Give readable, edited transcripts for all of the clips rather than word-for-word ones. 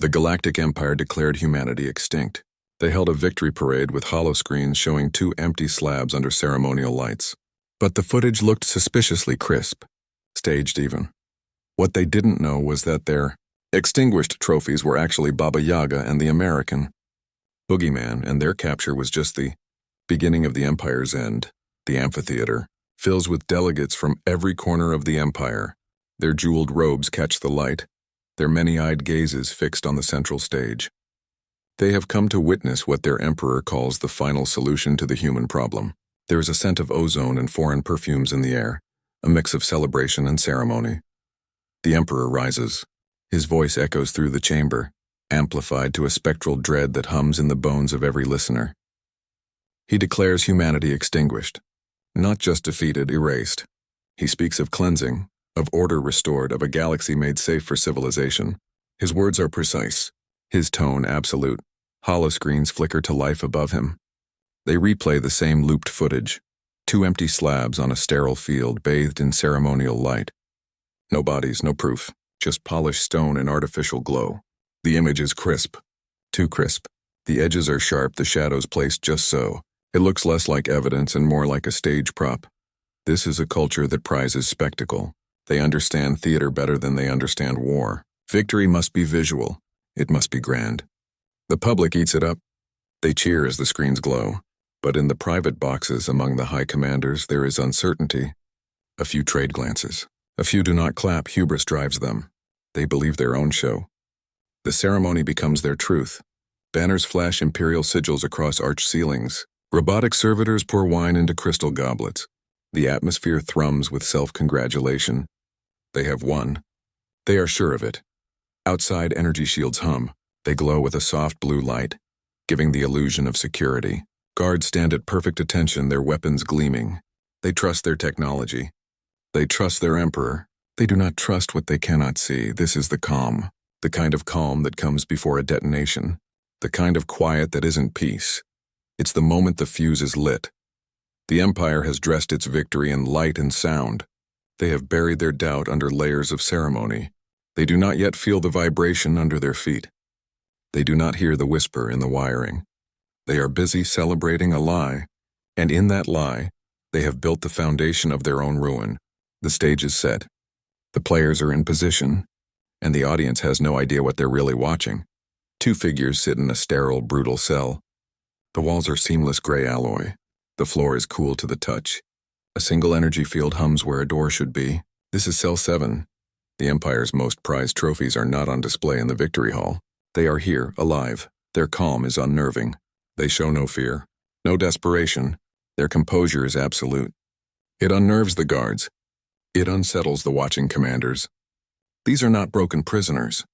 The Galactic Empire declared humanity extinct. They held a victory parade with holoscreens showing two empty slabs under ceremonial lights. But the footage looked suspiciously crisp, staged even. What they didn't know was that their extinguished trophies were actually Baba Yaga and the American Boogeyman, and their capture was just the beginning of the Empire's end. The amphitheater fills with delegates from every corner of the Empire. Their jeweled robes catch the light, their many-eyed gazes fixed on the central stage. They have come to witness what their emperor calls the final solution to the human problem. There is a scent of ozone and foreign perfumes in the air, a mix of celebration and ceremony. The emperor rises. His voice echoes through the chamber, amplified to a spectral dread that hums in the bones of every listener. He declares humanity extinguished, not just defeated, erased. He speaks of cleansing, of order restored, of a galaxy made safe for civilization. His words are precise, his tone absolute. Holoscreens flicker to life above him. They replay the same looped footage, two empty slabs on a sterile field bathed in ceremonial light. No bodies, no proof, just polished stone and artificial glow. The image is crisp, too crisp. The edges are sharp, the shadows placed just so. It looks less like evidence and more like a stage prop. This is a culture that prizes spectacle. They understand theater better than they understand war. Victory must be visual. It must be grand. The public eats it up. They cheer as the screens glow. But in the private boxes among the high commanders, there is uncertainty. A few trade glances. A few do not clap. Hubris drives them. They believe their own show. The ceremony becomes their truth. Banners flash imperial sigils across arched ceilings. Robotic servitors pour wine into crystal goblets. The atmosphere thrums with self-congratulation. They have won. They are sure of it. Outside, energy shields hum. They glow with a soft blue light, giving the illusion of security. Guards stand at perfect attention, their weapons gleaming. They trust their technology. They trust their emperor. They do not trust what they cannot see. This is the calm. The kind of calm that comes before a detonation. The kind of quiet that isn't peace. It's the moment the fuse is lit. The Empire has dressed its victory in light and sound. They have buried their doubt under layers of ceremony. They do not yet feel the vibration under their feet. They do not hear the whisper in the wiring. They are busy celebrating a lie, and in that lie, they have built the foundation of their own ruin. The stage is set. The players are in position, and the audience has no idea what they're really watching. Two figures sit in a sterile, brutal cell. The walls are seamless gray alloy. The floor is cool to the touch. A single energy field hums where a door should be. This is Cell 7. The Empire's most prized trophies are not on display in the Victory Hall. They are here, alive. Their calm is unnerving. They show no fear, no desperation. Their composure is absolute. It unnerves the guards. It unsettles the watching commanders. These are not broken prisoners.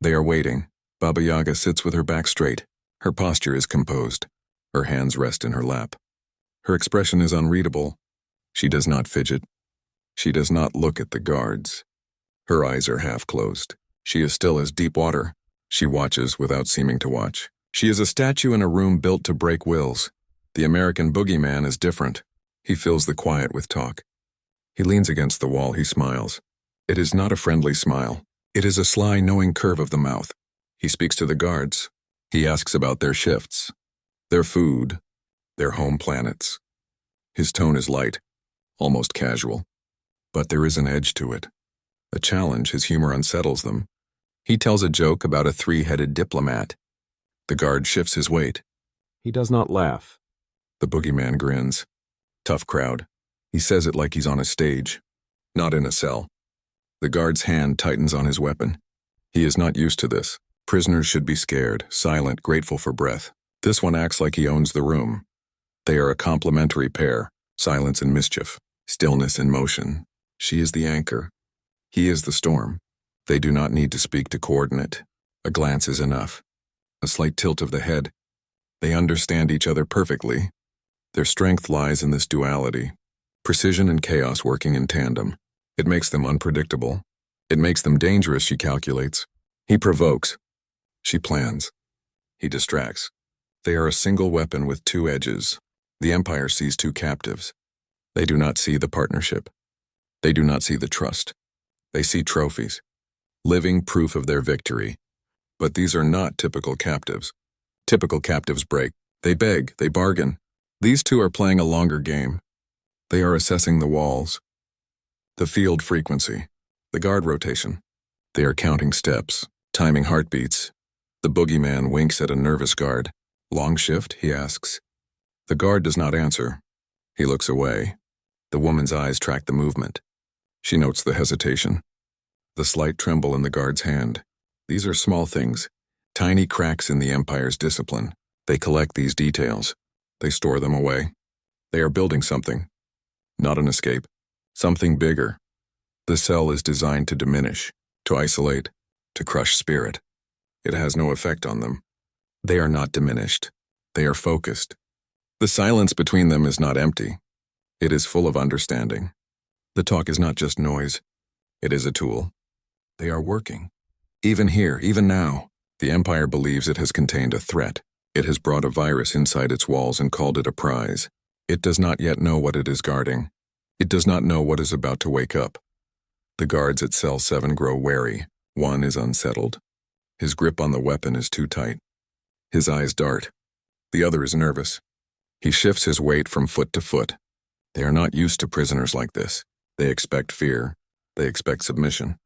They are waiting. Baba Yaga sits with her back straight. Her posture is composed. Her hands rest in her lap. Her expression is unreadable. She does not fidget. She does not look at the guards. Her eyes are half closed. She is still as deep water. She watches without seeming to watch. She is a statue in a room built to break wills. The American boogeyman is different. He fills the quiet with talk. He leans against the wall. He smiles. It is not a friendly smile. It is a sly, knowing curve of the mouth. He speaks to the guards. He asks about their shifts, their food, their home planets. His tone is light, almost casual. But there is an edge to it. A challenge. His humor unsettles them. He tells a joke about a three-headed diplomat. The guard shifts his weight. He does not laugh. The boogeyman grins. Tough crowd. He says it like he's on a stage, not in a cell. The guard's hand tightens on his weapon. He is not used to this. Prisoners should be scared, silent, grateful for breath. This one acts like he owns the room. They are a complementary pair, silence and mischief, stillness and motion. She is the anchor. He is the storm. They do not need to speak to coordinate. A glance is enough. A slight tilt of the head. They understand each other perfectly. Their strength lies in this duality. Precision and chaos working in tandem. It makes them unpredictable. It makes them dangerous, she calculates. He provokes. She plans. He distracts. They are a single weapon with two edges. The Empire sees two captives. They do not see the partnership. They do not see the trust. They see trophies. Living proof of their victory. But these are not typical captives. Typical captives break. They beg, they bargain. These two are playing a longer game. They are assessing the walls, the field frequency, the guard rotation. They are counting steps, timing heartbeats. The boogeyman winks at a nervous guard. Long shift, he asks. The guard does not answer. He looks away. The woman's eyes track the movement. She notes the hesitation, the slight tremble in the guard's hand. These are small things, tiny cracks in the Empire's discipline. They collect these details. They store them away. They are building something. Not an escape. Something bigger. The cell is designed to diminish, to isolate, to crush spirit. It has no effect on them. They are not diminished. They are focused. The silence between them is not empty. It is full of understanding. The talk is not just noise. It is a tool. They are working. Even here, even now, the Empire believes it has contained a threat. It has brought a virus inside its walls and called it a prize. It does not yet know what it is guarding. It does not know what is about to wake up. The guards at Cell 7 grow wary. One is unsettled. His grip on the weapon is too tight. His eyes dart. The other is nervous. He shifts his weight from foot to foot. They are not used to prisoners like this. They expect fear. They expect submission.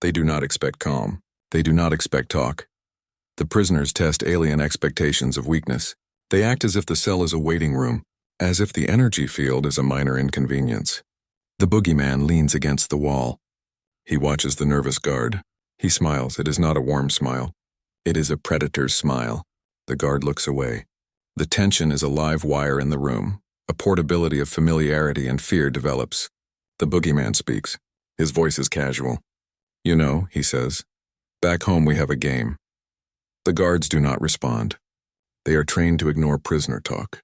They do not expect calm. They do not expect talk. The prisoners test alien expectations of weakness. They act as if the cell is a waiting room, as if the energy field is a minor inconvenience. The boogeyman leans against the wall. He watches the nervous guard. He smiles. It is not a warm smile. It is a predator's smile. The guard looks away. The tension is a live wire in the room. A portability of familiarity and fear develops. The boogeyman speaks. His voice is casual. You know, he says, back home we have a game. The guards do not respond. They are trained to ignore prisoner talk.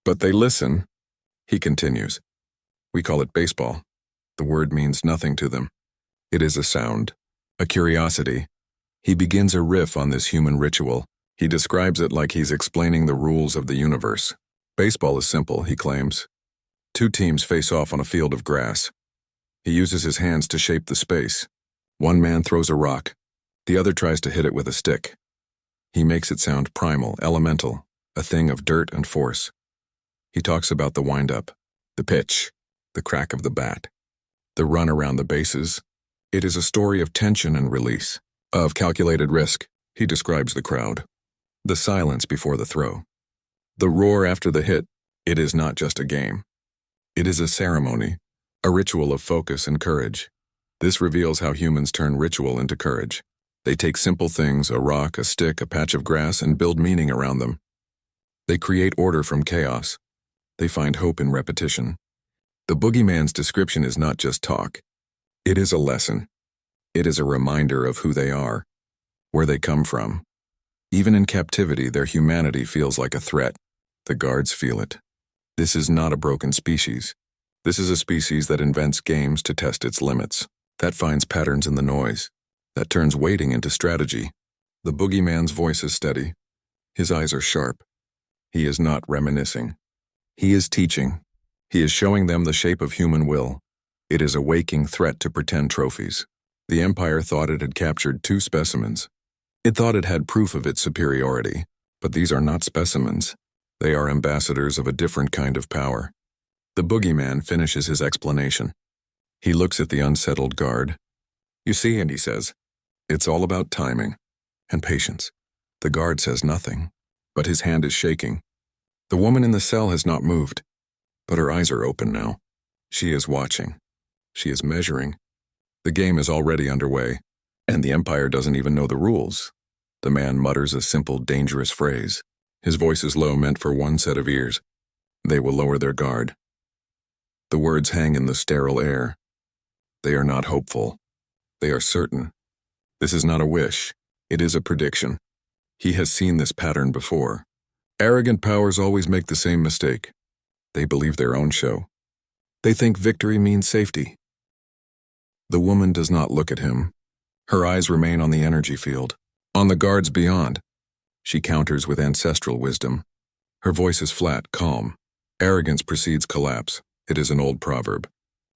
But they listen. He continues. We call it baseball. The word means nothing to them. It is a sound, a curiosity. He begins a riff on this human ritual. He describes it like he's explaining the rules of the universe. Baseball is simple, he claims. Two teams face off on a field of grass. He uses his hands to shape the space. One man throws a rock. The other tries to hit it with a stick. He makes it sound primal, elemental, a thing of dirt and force. He talks about the wind-up, the pitch, the crack of the bat, the run around the bases. It is a story of tension and release, of calculated risk. He describes the crowd, the silence before the throw, the roar after the hit. It is not just a game. It is a ceremony, a ritual of focus and courage. This reveals how humans turn ritual into courage. They take simple things, a rock, a stick, a patch of grass, and build meaning around them. They create order from chaos. They find hope in repetition. The boogeyman's description is not just talk. It is a lesson. It is a reminder of who they are, where they come from. Even in captivity, their humanity feels like a threat. The guards feel it. This is not a broken species. This is a species that invents games to test its limits, that finds patterns in the noise, that turns waiting into strategy. The boogeyman's voice is steady. His eyes are sharp. He is not reminiscing. He is teaching. He is showing them the shape of human will. It is a waking threat to pretend trophies. The Empire thought it had captured 2 specimens. It thought it had proof of its superiority, but these are not specimens. They are ambassadors of a different kind of power. The boogeyman finishes his explanation. He looks at the unsettled guard. You see, and he says, it's all about timing and patience. The guard says nothing, but his hand is shaking. The woman in the cell has not moved, but her eyes are open now. She is watching. She is measuring. The game is already underway, and the Empire doesn't even know the rules. The man mutters a simple, dangerous phrase. His voice is low, meant for one set of ears. They will lower their guard. The words hang in the sterile air. They are not hopeful. They are certain. This is not a wish. It is a prediction. He has seen this pattern before. Arrogant powers always make the same mistake. They believe their own show. They think victory means safety. The woman does not look at him. Her eyes remain on the energy field, on the guards beyond. She counters with ancestral wisdom. Her voice is flat, calm. Arrogance precedes collapse. It is an old proverb,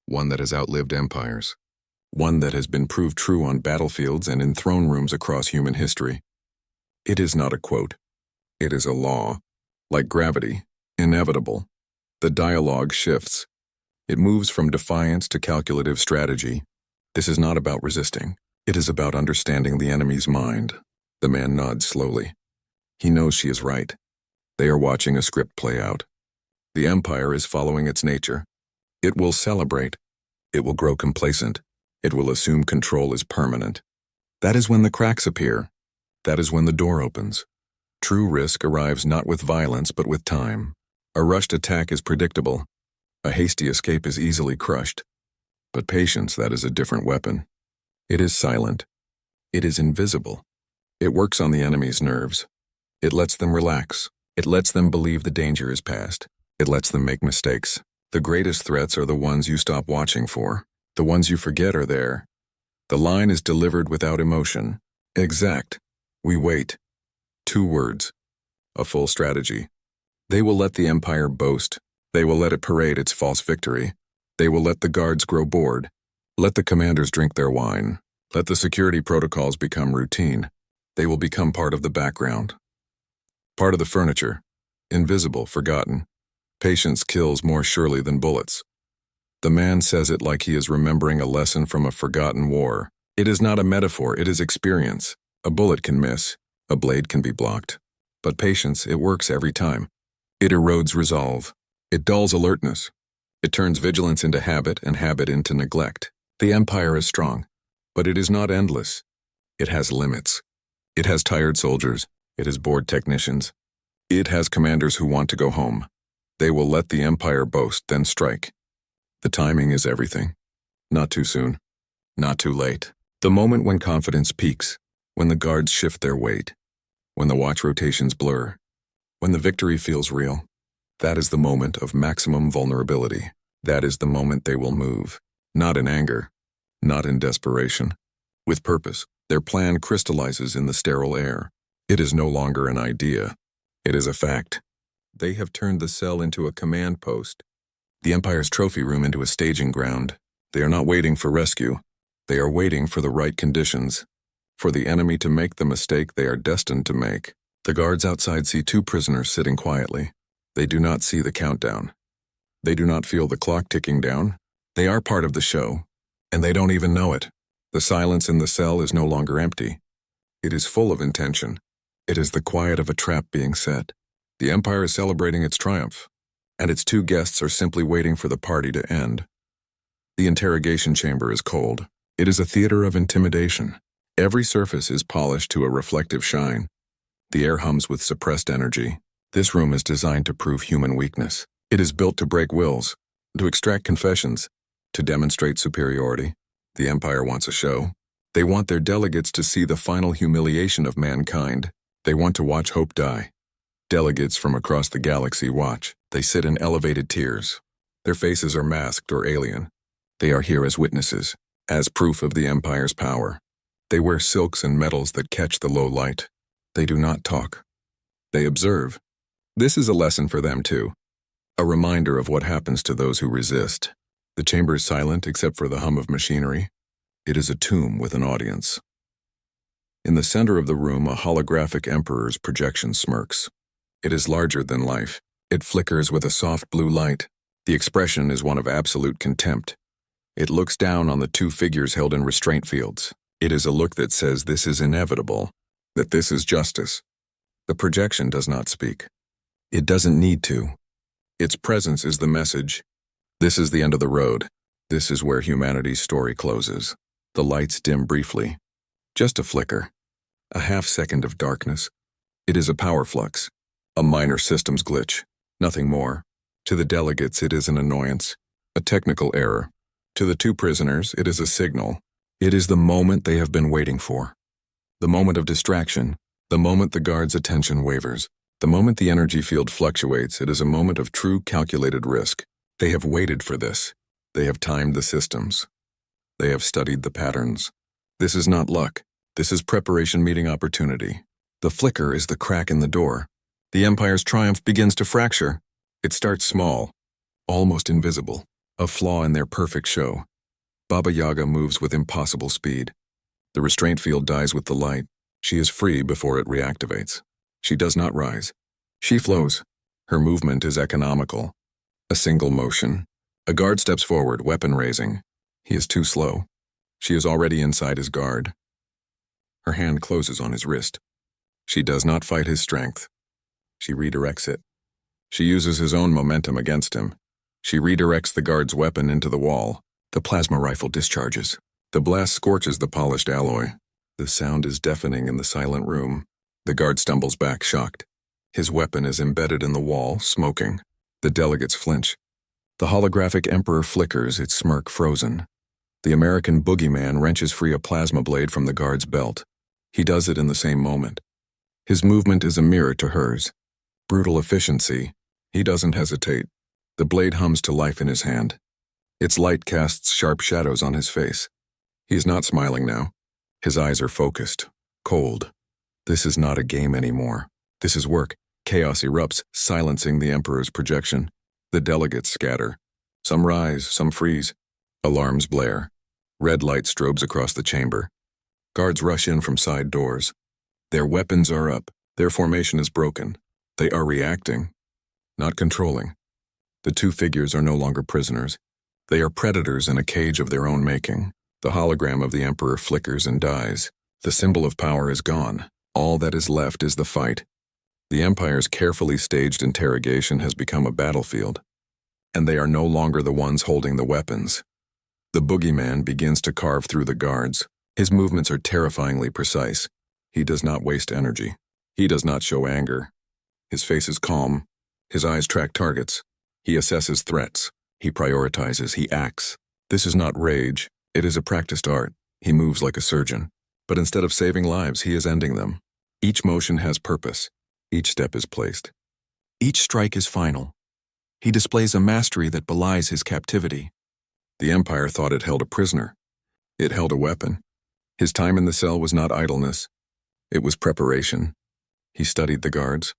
one that has outlived empires, one that has been proved true on battlefields and in throne rooms across human history. It is not a quote. It is a law. Like gravity, inevitable. The dialogue shifts. It moves from defiance to calculative strategy. This is not about resisting. It is about understanding the enemy's mind. The man nods slowly. He knows she is right. They are watching a script play out. The Empire is following its nature. It will celebrate. It will grow complacent. It will assume control is permanent. That is when the cracks appear. That is when the door opens. True risk arrives not with violence but with time. A rushed attack is predictable. A hasty escape is easily crushed. But patience, that is a different weapon. It is silent. It is invisible. It works on the enemy's nerves. It lets them relax. It lets them believe the danger is past. It lets them make mistakes. The greatest threats are the ones you stop watching for. The ones you forget are there. The line is delivered without emotion. Exact. We wait. 2 words. A full strategy. They will let the Empire boast. They will let it parade its false victory. They will let the guards grow bored. Let the commanders drink their wine. Let the security protocols become routine. They will become part of the background. Part of the furniture. Invisible, forgotten. Patience kills more surely than bullets. The man says it like he is remembering a lesson from a forgotten war. It is not a metaphor, it is experience. A bullet can miss. A blade can be blocked. But patience, it works every time. It erodes resolve. It dulls alertness. It turns vigilance into habit and habit into neglect. The Empire is strong, but it is not endless. It has limits. It has tired soldiers. It has bored technicians. It has commanders who want to go home. They will let the Empire boast, then strike. The timing is everything. Not too soon. Not too late. The moment when confidence peaks, when the guards shift their weight, when the watch rotations blur, when the victory feels real, that is the moment of maximum vulnerability. That is the moment they will move. Not in anger, not in desperation. With purpose, their plan crystallizes in the sterile air. It is no longer an idea. It is a fact. They have turned the cell into a command post, the Empire's trophy room into a staging ground. They are not waiting for rescue. They are waiting for the right conditions, for the enemy to make the mistake they are destined to make. The guards outside see 2 prisoners sitting quietly. They do not see the countdown. They do not feel the clock ticking down. They are part of the show, and they don't even know it. The silence in the cell is no longer empty. It is full of intention. It is the quiet of a trap being set. The Empire is celebrating its triumph, and its 2 guests are simply waiting for the party to end. The interrogation chamber is cold. It is a theater of intimidation. Every surface is polished to a reflective shine. The air hums with suppressed energy. This room is designed to prove human weakness. It is built to break wills, to extract confessions, to demonstrate superiority. The Empire wants a show. They want their delegates to see the final humiliation of mankind. They want to watch hope die. Delegates from across the galaxy watch. They sit in elevated tiers. Their faces are masked or alien. They are here as witnesses, as proof of the Empire's power. They wear silks and metals that catch the low light. They do not talk. They observe. This is a lesson for them too. A reminder of what happens to those who resist. The chamber is silent except for the hum of machinery. It is a tomb with an audience. In the center of the room, a holographic emperor's projection smirks. It is larger than life. It flickers with a soft blue light. The expression is one of absolute contempt. It looks down on the 2 figures held in restraint fields. It is a look that says this is inevitable, that this is justice. The projection does not speak. It doesn't need to. Its presence is the message. This is the end of the road. This is where humanity's story closes. The lights dim briefly. Just a flicker. A half-second of darkness. It is a power flux. A minor systems glitch. Nothing more. To the delegates, it is an annoyance. A technical error. To the 2 prisoners, it is a signal. It is the moment they have been waiting for. The moment of distraction. The moment the guard's attention wavers. The moment the energy field fluctuates, it is a moment of true calculated risk. They have waited for this. They have timed the systems. They have studied the patterns. This is not luck. This is preparation meeting opportunity. The flicker is the crack in the door. The Empire's triumph begins to fracture. It starts small, almost invisible, a flaw in their perfect show. Baba Yaga moves with impossible speed. The restraint field dies with the light. She is free before it reactivates. She does not rise. She flows. Her movement is economical. A single motion. A guard steps forward, weapon raising. He is too slow. She is already inside his guard. Her hand closes on his wrist. She does not fight his strength. She redirects it. She uses his own momentum against him. She redirects the guard's weapon into the wall. The plasma rifle discharges. The blast scorches the polished alloy. The sound is deafening in the silent room. The guard stumbles back, shocked. His weapon is embedded in the wall, smoking. The delegates flinch. The holographic emperor flickers, its smirk frozen. The American boogeyman wrenches free a plasma blade from the guard's belt. He does it in the same moment. His movement is a mirror to hers. Brutal efficiency. He doesn't hesitate. The blade hums to life in his hand. Its light casts sharp shadows on his face. He is not smiling now. His eyes are focused, cold. This is not a game anymore. This is work. Chaos erupts, silencing the Emperor's projection. The delegates scatter. Some rise, some freeze. Alarms blare. Red light strobes across the chamber. Guards rush in from side doors. Their weapons are up. Their formation is broken. They are reacting, not controlling. The two figures are no longer prisoners. They are predators in a cage of their own making. The hologram of the Emperor flickers and dies. The symbol of power is gone. All that is left is the fight. The Empire's carefully staged interrogation has become a battlefield, and they are no longer the ones holding the weapons. The boogeyman begins to carve through the guards. His movements are terrifyingly precise. He does not waste energy. He does not show anger. His face is calm. His eyes track targets. He assesses threats. He prioritizes. He acts. This is not rage. It is a practiced art. He moves like a surgeon. But instead of saving lives, he is ending them. Each motion has purpose. Each step is placed. Each strike is final. He displays a mastery that belies his captivity. The Empire thought it held a prisoner. It held a weapon. His time in the cell was not idleness. It was preparation. He studied the guards.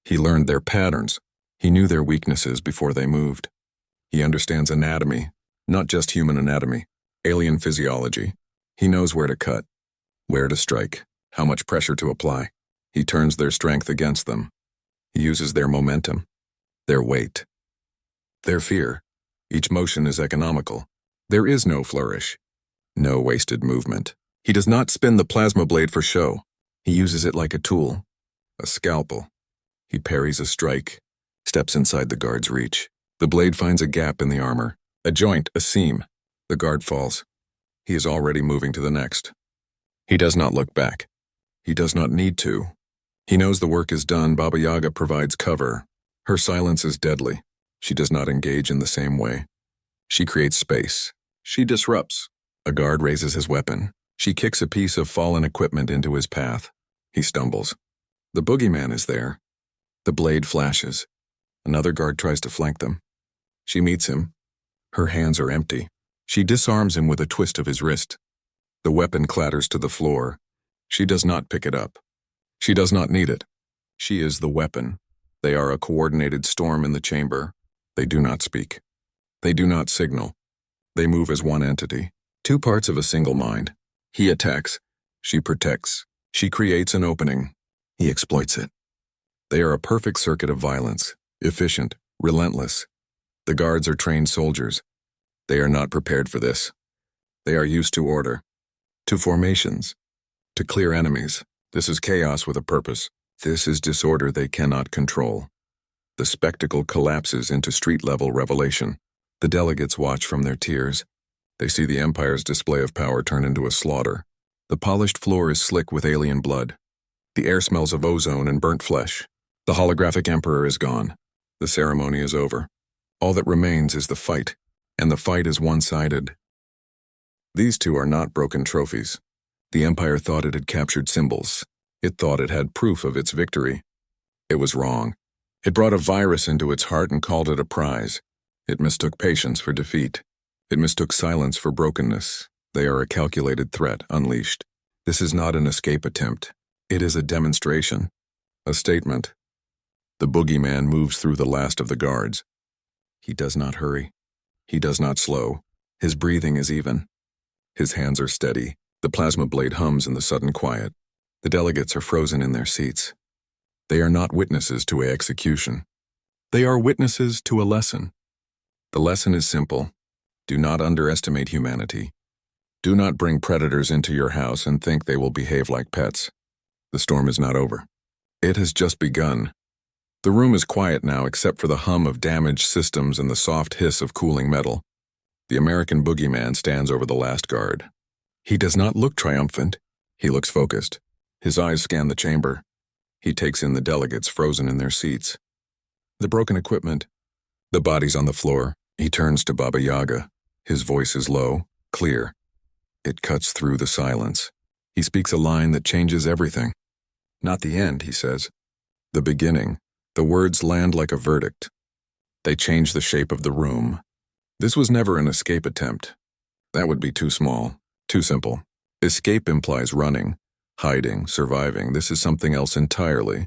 He learned their patterns. He knew their weaknesses before they moved. He understands anatomy, not just human anatomy, alien physiology. He knows where to cut, where to strike, how much pressure to apply. He turns their strength against them. He uses their momentum, their weight, their fear. Each motion is economical. There is no flourish, no wasted movement. He does not spin the plasma blade for show. He uses it like a tool, a scalpel. He parries a strike, steps inside the guard's reach. The blade finds a gap in the armor, a joint, a seam. The guard falls. He is already moving to the next. He does not look back. He does not need to. He knows the work is done. Baba Yaga provides cover. Her silence is deadly. She does not engage in the same way. She creates space. She disrupts. A guard raises his weapon. She kicks a piece of fallen equipment into his path. He stumbles. The boogeyman is there. The blade flashes. Another guard tries to flank them. She meets him. Her hands are empty. She disarms him with a twist of his wrist. The weapon clatters to the floor. She does not pick it up. She does not need it. She is the weapon. They are a coordinated storm in the chamber. They do not speak. They do not signal. They move as one entity. Two parts of a single mind. He attacks. She protects. She creates an opening. He exploits it. They are a perfect circuit of violence, efficient, relentless. The guards are trained soldiers. They are not prepared for this. They are used to order, to formations, to clear enemies. This is chaos with a purpose. This is disorder they cannot control. The spectacle collapses into street-level revelation. The delegates watch from their tiers. They see the Empire's display of power turn into a slaughter. The polished floor is slick with alien blood. The air smells of ozone and burnt flesh. The holographic Emperor is gone. The ceremony is over. All that remains is the fight, and the fight is one-sided. These two are not broken trophies. The Empire thought it had captured symbols. It thought it had proof of its victory. It was wrong. It brought a virus into its heart and called it a prize. It mistook patience for defeat. It mistook silence for brokenness. They are a calculated threat unleashed. This is not an escape attempt. It is a demonstration, a statement. The boogeyman moves through the last of the guards. He does not hurry. He does not slow. His breathing is even. His hands are steady. The plasma blade hums in the sudden quiet. The delegates are frozen in their seats. They are not witnesses to an execution. They are witnesses to a lesson. The lesson is simple. Do not underestimate humanity. Do not bring predators into your house and think they will behave like pets. The storm is not over. It has just begun. The room is quiet now except for the hum of damaged systems and the soft hiss of cooling metal. The American boogeyman stands over the last guard. He does not look triumphant. He looks focused. His eyes scan the chamber. He takes in the delegates frozen in their seats. The broken equipment. The bodies on the floor. He turns to Baba Yaga. His voice is low, clear. It cuts through the silence. He speaks a line that changes everything. Not the end, he says. The beginning. The words land like a verdict. They change the shape of the room. This was never an escape attempt. That would be too small, too simple. Escape implies running, hiding, surviving. This is something else entirely.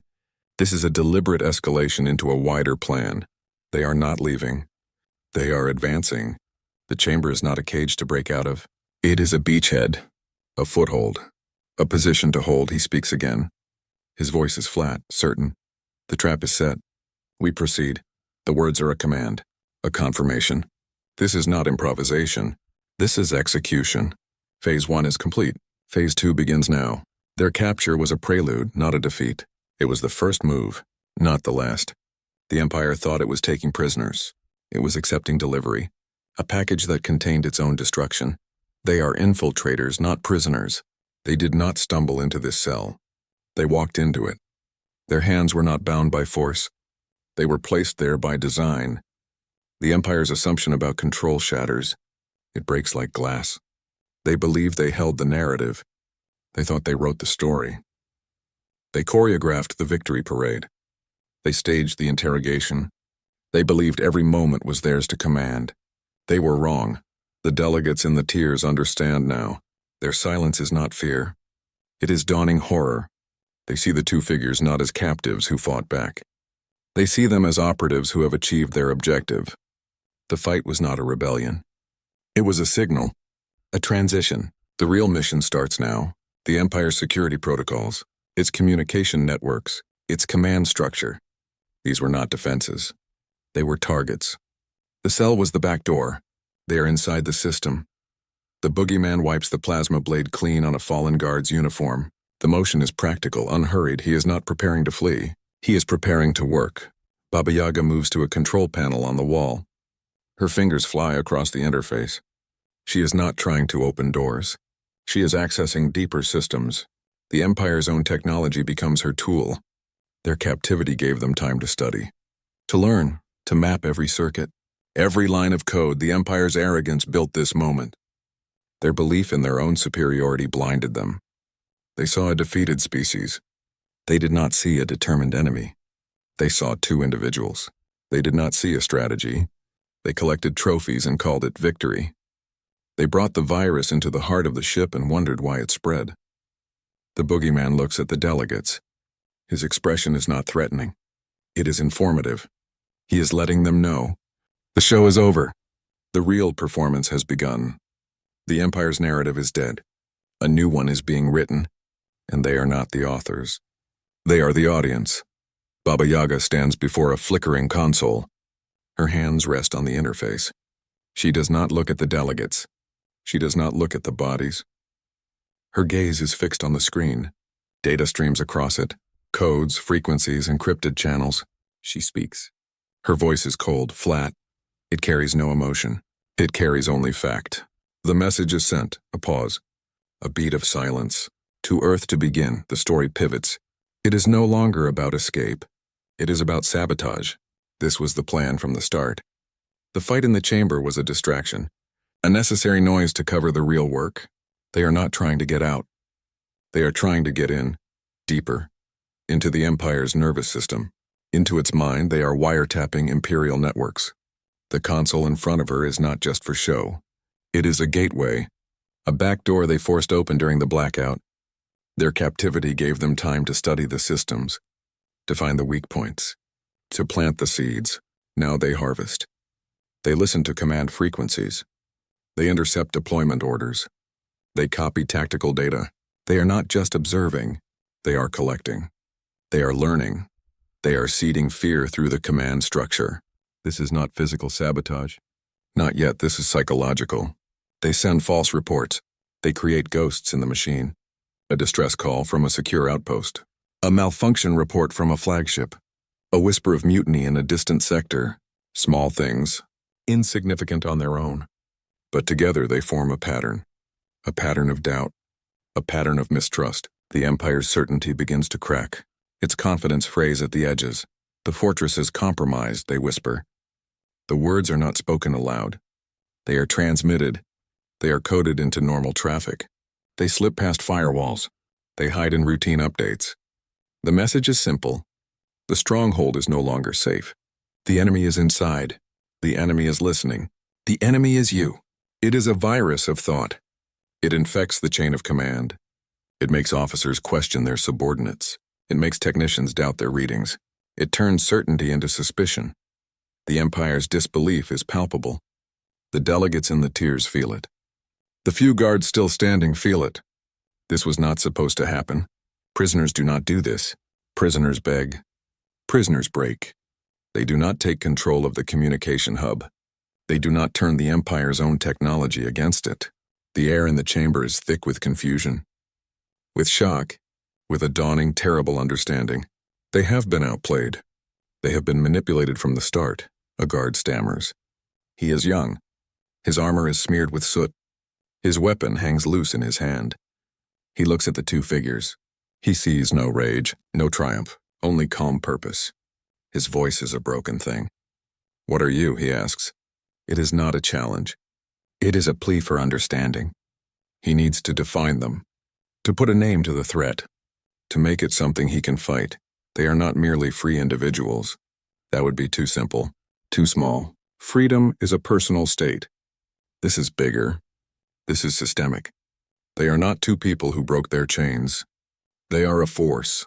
This is a deliberate escalation into a wider plan. They are not leaving. They are advancing. The chamber is not a cage to break out of. It is a beachhead, a foothold, a position to hold. He speaks again. His voice is flat, certain. The trap is set. We proceed. The words are a command, a confirmation. This is not improvisation. This is execution. Phase 1 is complete. Phase 2 begins now. Their capture was a prelude, not a defeat. It was the first move, not the last. The Empire thought it was taking prisoners. It was accepting delivery, a package that contained its own destruction. They are infiltrators, not prisoners. They did not stumble into this cell. They walked into it. Their hands were not bound by force. They were placed there by design. The Empire's assumption about control shatters. It breaks like glass. They believed they held the narrative. They thought they wrote the story. They choreographed the victory parade. They staged the interrogation. They believed every moment was theirs to command. They were wrong. The delegates in the tiers understand now. Their silence is not fear. It is dawning horror. They see the two figures not as captives who fought back. They see them as operatives who have achieved their objective. The fight was not a rebellion. It was a signal, a transition. The real mission starts now. The Empire's security protocols, its communication networks, its command structure. These were not defenses. They were targets. The cell was the back door. They are inside the system. The boogeyman wipes the plasma blade clean on a fallen guard's uniform. The motion is practical, unhurried. He is not preparing to flee. He is preparing to work. Baba Yaga moves to a control panel on the wall. Her fingers fly across the interface. She is not trying to open doors. She is accessing deeper systems. The Empire's own technology becomes her tool. Their captivity gave them time to study, to learn, to map every circuit, every line of code. The Empire's arrogance built this moment. Their belief in their own superiority blinded them. They saw a defeated species. They did not see a determined enemy. They saw two individuals. They did not see a strategy. They collected trophies and called it victory. They brought the virus into the heart of the ship and wondered why it spread. The boogeyman looks at the delegates. His expression is not threatening. It is informative. He is letting them know. The show is over. The real performance has begun. The Empire's narrative is dead. A new one is being written, and they are not the authors. They are the audience. Baba Yaga stands before a flickering console. Her hands rest on the interface. She does not look at the delegates. She does not look at the bodies. Her gaze is fixed on the screen. Data streams across it. Codes, frequencies, encrypted channels. She speaks. Her voice is cold, flat. It carries no emotion. It carries only fact. The message is sent. A pause. A beat of silence. To Earth to begin, the story pivots. It is no longer about escape. It is about sabotage. This was the plan from the start. The fight in the chamber was a distraction, a necessary noise to cover the real work. They are not trying to get out. They are trying to get in, deeper, into the Empire's nervous system. Into its mind, they are wiretapping Imperial networks. The console in front of her is not just for show. It is a gateway, a back door they forced open during the blackout. Their captivity gave them time to study the systems, to find the weak points, to plant the seeds. Now they harvest. They listen to command frequencies. They intercept deployment orders. They copy tactical data. They are not just observing. They are collecting. They are learning. They are seeding fear through the command structure. This is not physical sabotage. Not yet, this is psychological. They send false reports. They create ghosts in the machine. A distress call from a secure outpost. A malfunction report from a flagship. A whisper of mutiny in a distant sector. Small things, insignificant on their own. But together they form a pattern. A pattern of doubt. A pattern of mistrust. The Empire's certainty begins to crack. Its confidence frays at the edges. The fortress is compromised, they whisper. The words are not spoken aloud. They are transmitted. They are coded into normal traffic. They slip past firewalls. They hide in routine updates. The message is simple. The stronghold is no longer safe. The enemy is inside. The enemy is listening. The enemy is you. It is a virus of thought. It infects the chain of command. It makes officers question their subordinates. It makes technicians doubt their readings. It turns certainty into suspicion. The Empire's disbelief is palpable. The delegates in the tiers feel it. The few guards still standing feel it. This was not supposed to happen. Prisoners do not do this. Prisoners beg. Prisoners break. They do not take control of the communication hub. They do not turn the Empire's own technology against it. The air in the chamber is thick with confusion. With shock, with a dawning terrible understanding. They have been outplayed. They have been manipulated from the start, a guard stammers. He is young. His armor is smeared with soot. His weapon hangs loose in his hand. He looks at the two figures. He sees no rage, no triumph, only calm purpose. His voice is a broken thing. "What are you?" he asks. It is not a challenge. It is a plea for understanding. He needs to define them, to put a name to the threat, to make it something he can fight. They are not merely free individuals. That would be too simple, too small. Freedom is a personal state. This is bigger. This is systemic. They are not two people who broke their chains. They are a force,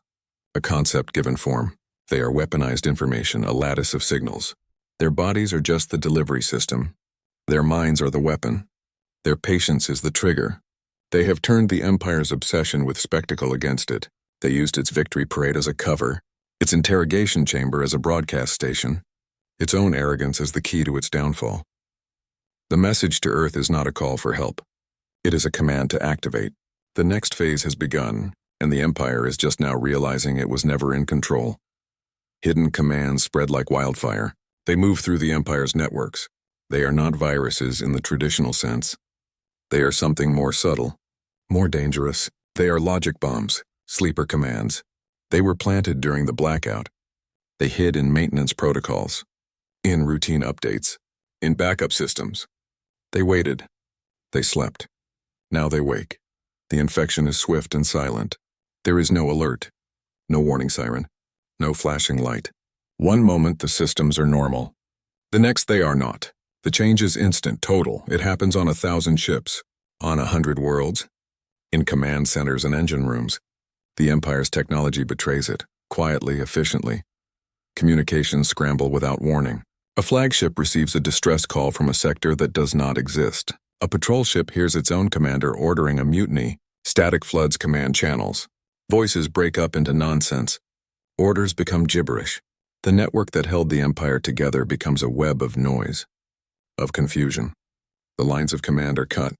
a concept given form. They are weaponized information, a lattice of signals. Their bodies are just the delivery system. Their minds are the weapon. Their patience is the trigger. They have turned the Empire's obsession with spectacle against it. They used its victory parade as a cover, its interrogation chamber as a broadcast station, its own arrogance as the key to its downfall. The message to Earth is not a call for help. It is a command to activate. The next phase has begun, and the Empire is just now realizing it was never in control. Hidden commands spread like wildfire. They move through the Empire's networks. They are not viruses in the traditional sense. They are something more subtle, more dangerous. They are logic bombs, sleeper commands. They were planted during the blackout. They hid in maintenance protocols, in routine updates, in backup systems. They waited. They slept. Now they wake. The infection is swift and silent. There is no alert, no warning siren, no flashing light. One moment the systems are normal. The next they are not. The change is instant, total. It happens on 1,000 ships, on 100 worlds, in command centers and engine rooms. The Empire's technology betrays it, quietly, efficiently. Communications scramble without warning. A flagship receives a distress call from a sector that does not exist. A patrol ship hears its own commander ordering a mutiny. Static floods command channels. Voices break up into nonsense. Orders become gibberish. The network that held the Empire together becomes a web of noise, of confusion. The lines of command are cut.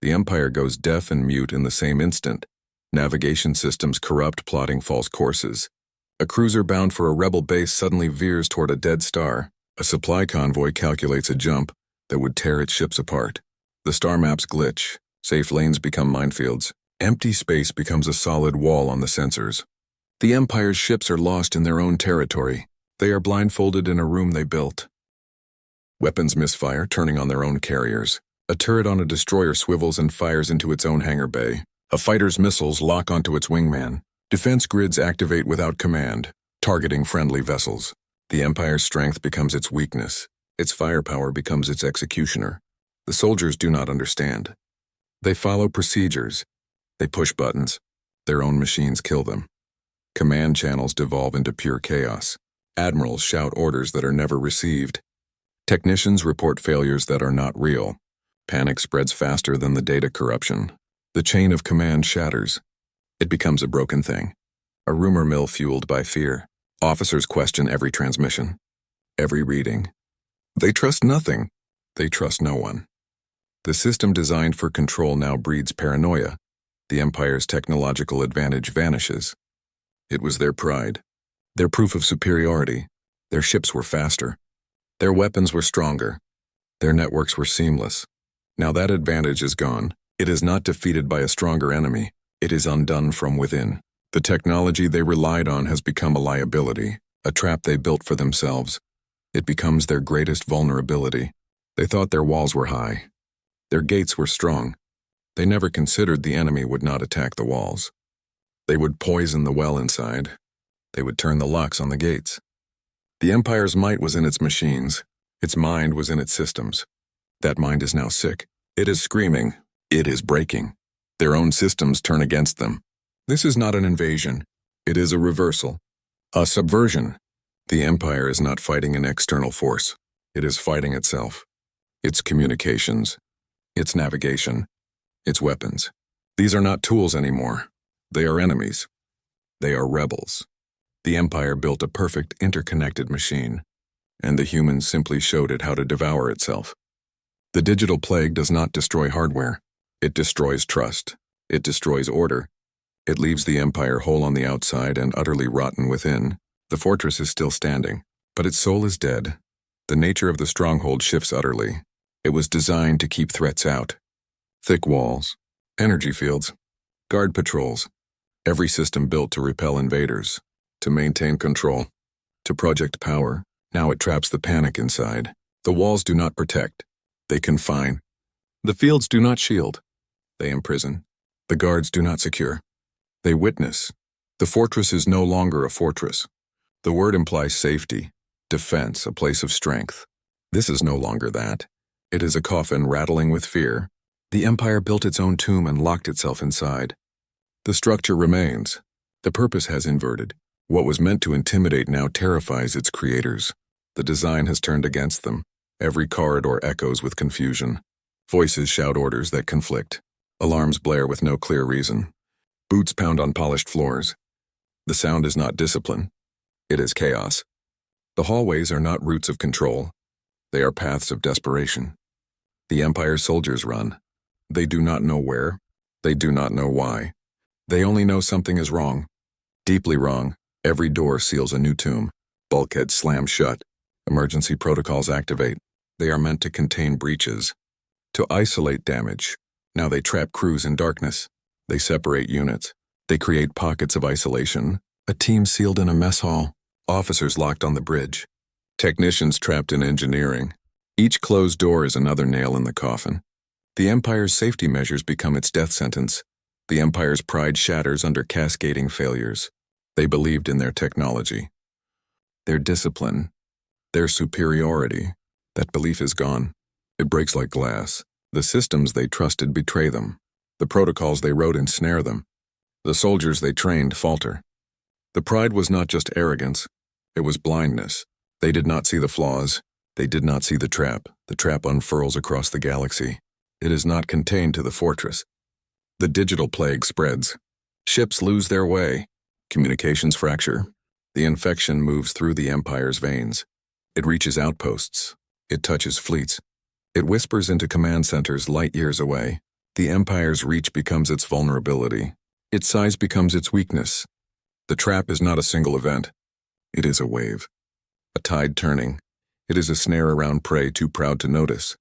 The Empire goes deaf and mute in the same instant. Navigation systems corrupt, plotting false courses. A cruiser bound for a rebel base suddenly veers toward a dead star. A supply convoy calculates a jump that would tear its ships apart. The star maps glitch. Safe lanes become minefields. Empty space becomes a solid wall on the sensors. The Empire's ships are lost in their own territory. They are blindfolded in a room they built. Weapons misfire, turning on their own carriers. A turret on a destroyer swivels and fires into its own hangar bay. A fighter's missiles lock onto its wingman. Defense grids activate without command, targeting friendly vessels. The Empire's strength becomes its weakness. Its firepower becomes its executioner. The soldiers do not understand. They follow procedures. They push buttons. Their own machines kill them. Command channels devolve into pure chaos. Admirals shout orders that are never received. Technicians report failures that are not real. Panic spreads faster than the data corruption. The chain of command shatters. It becomes a broken thing. A rumor mill fueled by fear. Officers question every transmission, every reading. They trust nothing. They trust no one. The system designed for control now breeds paranoia. The Empire's technological advantage vanishes. It was their pride, their proof of superiority. Their ships were faster. Their weapons were stronger. Their networks were seamless. Now that advantage is gone. It is not defeated by a stronger enemy. It is undone from within. The technology they relied on has become a liability, a trap they built for themselves. It becomes their greatest vulnerability. They thought their walls were high. Their gates were strong. They never considered the enemy would not attack the walls. They would poison the well inside. They would turn the locks on the gates. The Empire's might was in its machines. Its mind was in its systems. That mind is now sick. It is screaming. It is breaking. Their own systems turn against them. This is not an invasion. It is a reversal, a subversion. The Empire is not fighting an external force. It is fighting itself. Its communications, its navigation, its weapons. These are not tools anymore. They are enemies. They are rebels. The Empire built a perfect interconnected machine, and the humans simply showed it how to devour itself. The digital plague does not destroy hardware. It destroys trust. It destroys order. It leaves the Empire whole on the outside and utterly rotten within. The fortress is still standing, but its soul is dead. The nature of the stronghold shifts utterly. It was designed to keep threats out. Thick walls, energy fields, guard patrols. Every system built to repel invaders, to maintain control, to project power. Now it traps the panic inside. The walls do not protect. They confine. The fields do not shield. They imprison. The guards do not secure. They witness. The fortress is no longer a fortress. The word implies safety, defense, a place of strength. This is no longer that. It is a coffin rattling with fear. The Empire built its own tomb and locked itself inside. The structure remains. The purpose has inverted. What was meant to intimidate now terrifies its creators. The design has turned against them. Every corridor echoes with confusion. Voices shout orders that conflict. Alarms blare with no clear reason. Boots pound on polished floors. The sound is not discipline. It is chaos. The hallways are not routes of control. They are paths of desperation. The Empire's soldiers run. They do not know where. They do not know why. They only know something is wrong. Deeply wrong. Every door seals a new tomb. Bulkheads slam shut. Emergency protocols activate. They are meant to contain breaches, to isolate damage. Now they trap crews in darkness. They separate units. They create pockets of isolation. A team sealed in a mess hall. Officers locked on the bridge. Technicians trapped in engineering. Each closed door is another nail in the coffin. The Empire's safety measures become its death sentence. The Empire's pride shatters under cascading failures. They believed in their technology, their discipline, their superiority. That belief is gone. It breaks like glass. The systems they trusted betray them. The protocols they wrote ensnare them. The soldiers they trained falter. The pride was not just arrogance. It was blindness. They did not see the flaws. They did not see the trap. The trap unfurls across the galaxy. It is not contained to the fortress. The digital plague spreads. Ships lose their way. Communications fracture. The infection moves through the Empire's veins. It reaches outposts. It touches fleets. It whispers into command centers light years away. The Empire's reach becomes its vulnerability. Its size becomes its weakness. The trap is not a single event. It is a wave. A tide turning. It is a snare around prey too proud to notice.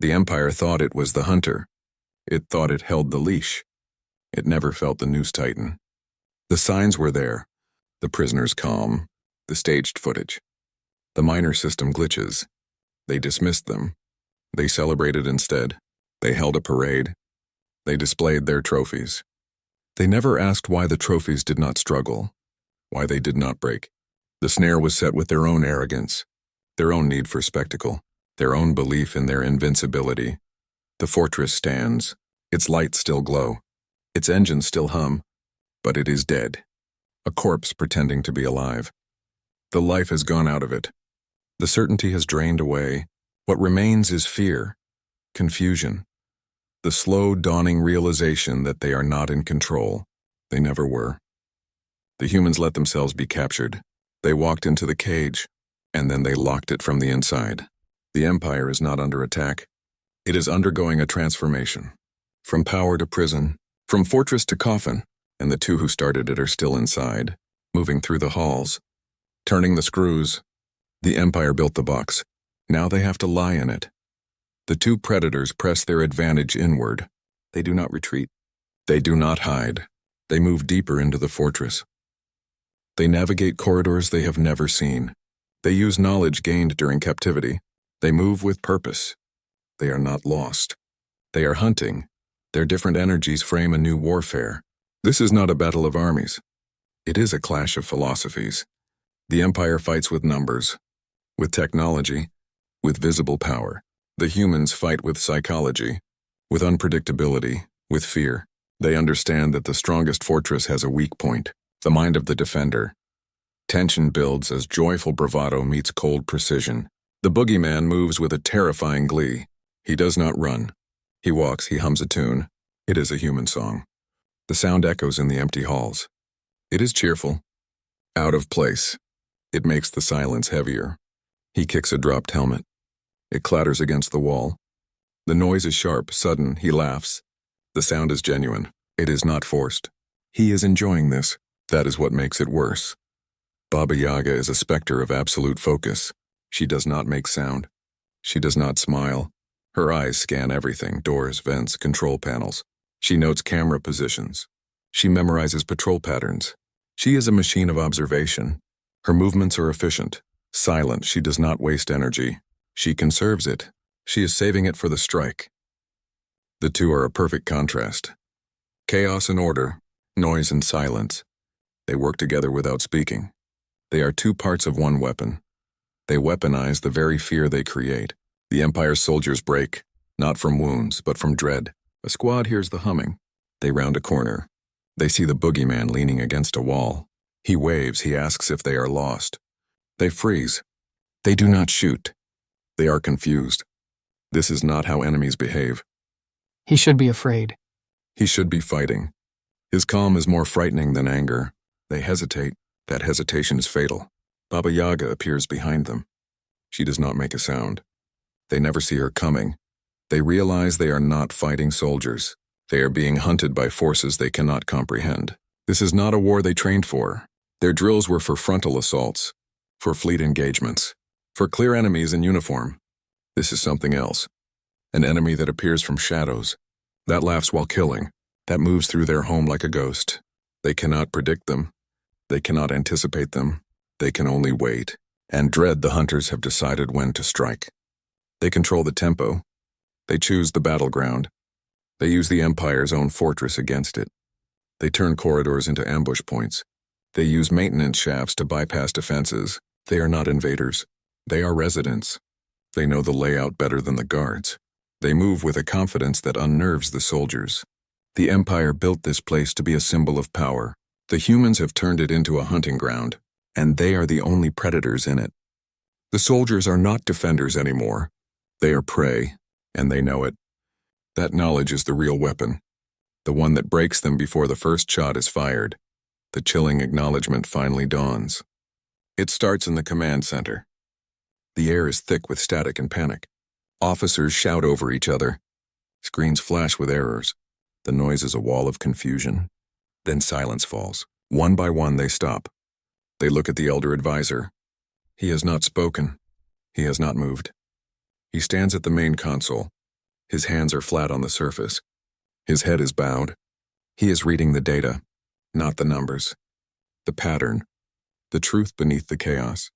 The Empire thought it was the hunter. It thought it held the leash. It never felt the noose tighten. The signs were there. The prisoners' calm. The staged footage. The minor system glitches. They dismissed them. They celebrated instead. They held a parade. They displayed their trophies. They never asked why the trophies did not struggle, why they did not break. The snare was set with their own arrogance, their own need for spectacle, their own belief in their invincibility. The fortress stands. Its lights still glow. Its engines still hum. But it is dead. A corpse pretending to be alive. The life has gone out of it. The certainty has drained away. What remains is fear, confusion, the slow dawning realization that they are not in control. They never were. The humans let themselves be captured. They walked into the cage, and then they locked it from the inside. The Empire is not under attack. It is undergoing a transformation. From power to prison, from fortress to coffin, and the two who started it are still inside, moving through the halls, turning the screws. The Empire built the box. Now they have to lie in it. The two predators press their advantage inward. They do not retreat. They do not hide. They move deeper into the fortress. They navigate corridors they have never seen. They use knowledge gained during captivity. They move with purpose. They are not lost. They are hunting. Their different energies frame a new warfare. This is not a battle of armies. It is a clash of philosophies. The Empire fights with numbers, with technology, with visible power. The humans fight with psychology, with unpredictability, with fear. They understand that the strongest fortress has a weak point, the mind of the defender. Tension builds as joyful bravado meets cold precision. The boogeyman moves with a terrifying glee. He does not run. He walks, he hums a tune. It is a human song. The sound echoes in the empty halls. It is cheerful, out of place. It makes the silence heavier. He kicks a dropped helmet. It clatters against the wall. The noise is sharp, sudden. He laughs. The sound is genuine. It is not forced. He is enjoying this. That is what makes it worse. Baba Yaga is a specter of absolute focus. She does not make sound. She does not smile. Her eyes scan everything, doors, vents, control panels. She notes camera positions. She memorizes patrol patterns. She is a machine of observation. Her movements are efficient. Silent, she does not waste energy. She conserves it. She is saving it for the strike. The two are a perfect contrast. Chaos and order, noise and silence. They work together without speaking. They are two parts of one weapon. They weaponize the very fear they create. The Empire's soldiers break, not from wounds, but from dread. A squad hears the humming. They round a corner. They see the boogeyman leaning against a wall. He waves, he asks if they are lost. They freeze. They do not shoot. They are confused. This is not how enemies behave. He should be afraid. He should be fighting. His calm is more frightening than anger. They hesitate. That hesitation is fatal. Baba Yaga appears behind them. She does not make a sound. They never see her coming. They realize they are not fighting soldiers. They are being hunted by forces they cannot comprehend. This is not a war they trained for. Their drills were for frontal assaults, for fleet engagements, for clear enemies in uniform. This is something else. An enemy that appears from shadows, that laughs while killing, that moves through their home like a ghost. They cannot predict them. They cannot anticipate them. They can only wait, and dread the hunters have decided when to strike. They control the tempo. They choose the battleground. They use the Empire's own fortress against it. They turn corridors into ambush points. They use maintenance shafts to bypass defenses. They are not invaders. They are residents. They know the layout better than the guards. They move with a confidence that unnerves the soldiers. The Empire built this place to be a symbol of power. The humans have turned it into a hunting ground, and they are the only predators in it. The soldiers are not defenders anymore. They are prey, and they know it. That knowledge is the real weapon, the one that breaks them before the first shot is fired. The chilling acknowledgement finally dawns. It starts in the command center. The air is thick with static and panic. Officers shout over each other. Screens flash with errors. The noise is a wall of confusion. Then silence falls. One by one they stop. They look at the elder advisor. He has not spoken. He has not moved. He stands at the main console. His hands are flat on the surface. His head is bowed. He is reading the data, not the numbers. The pattern, the truth beneath the chaos.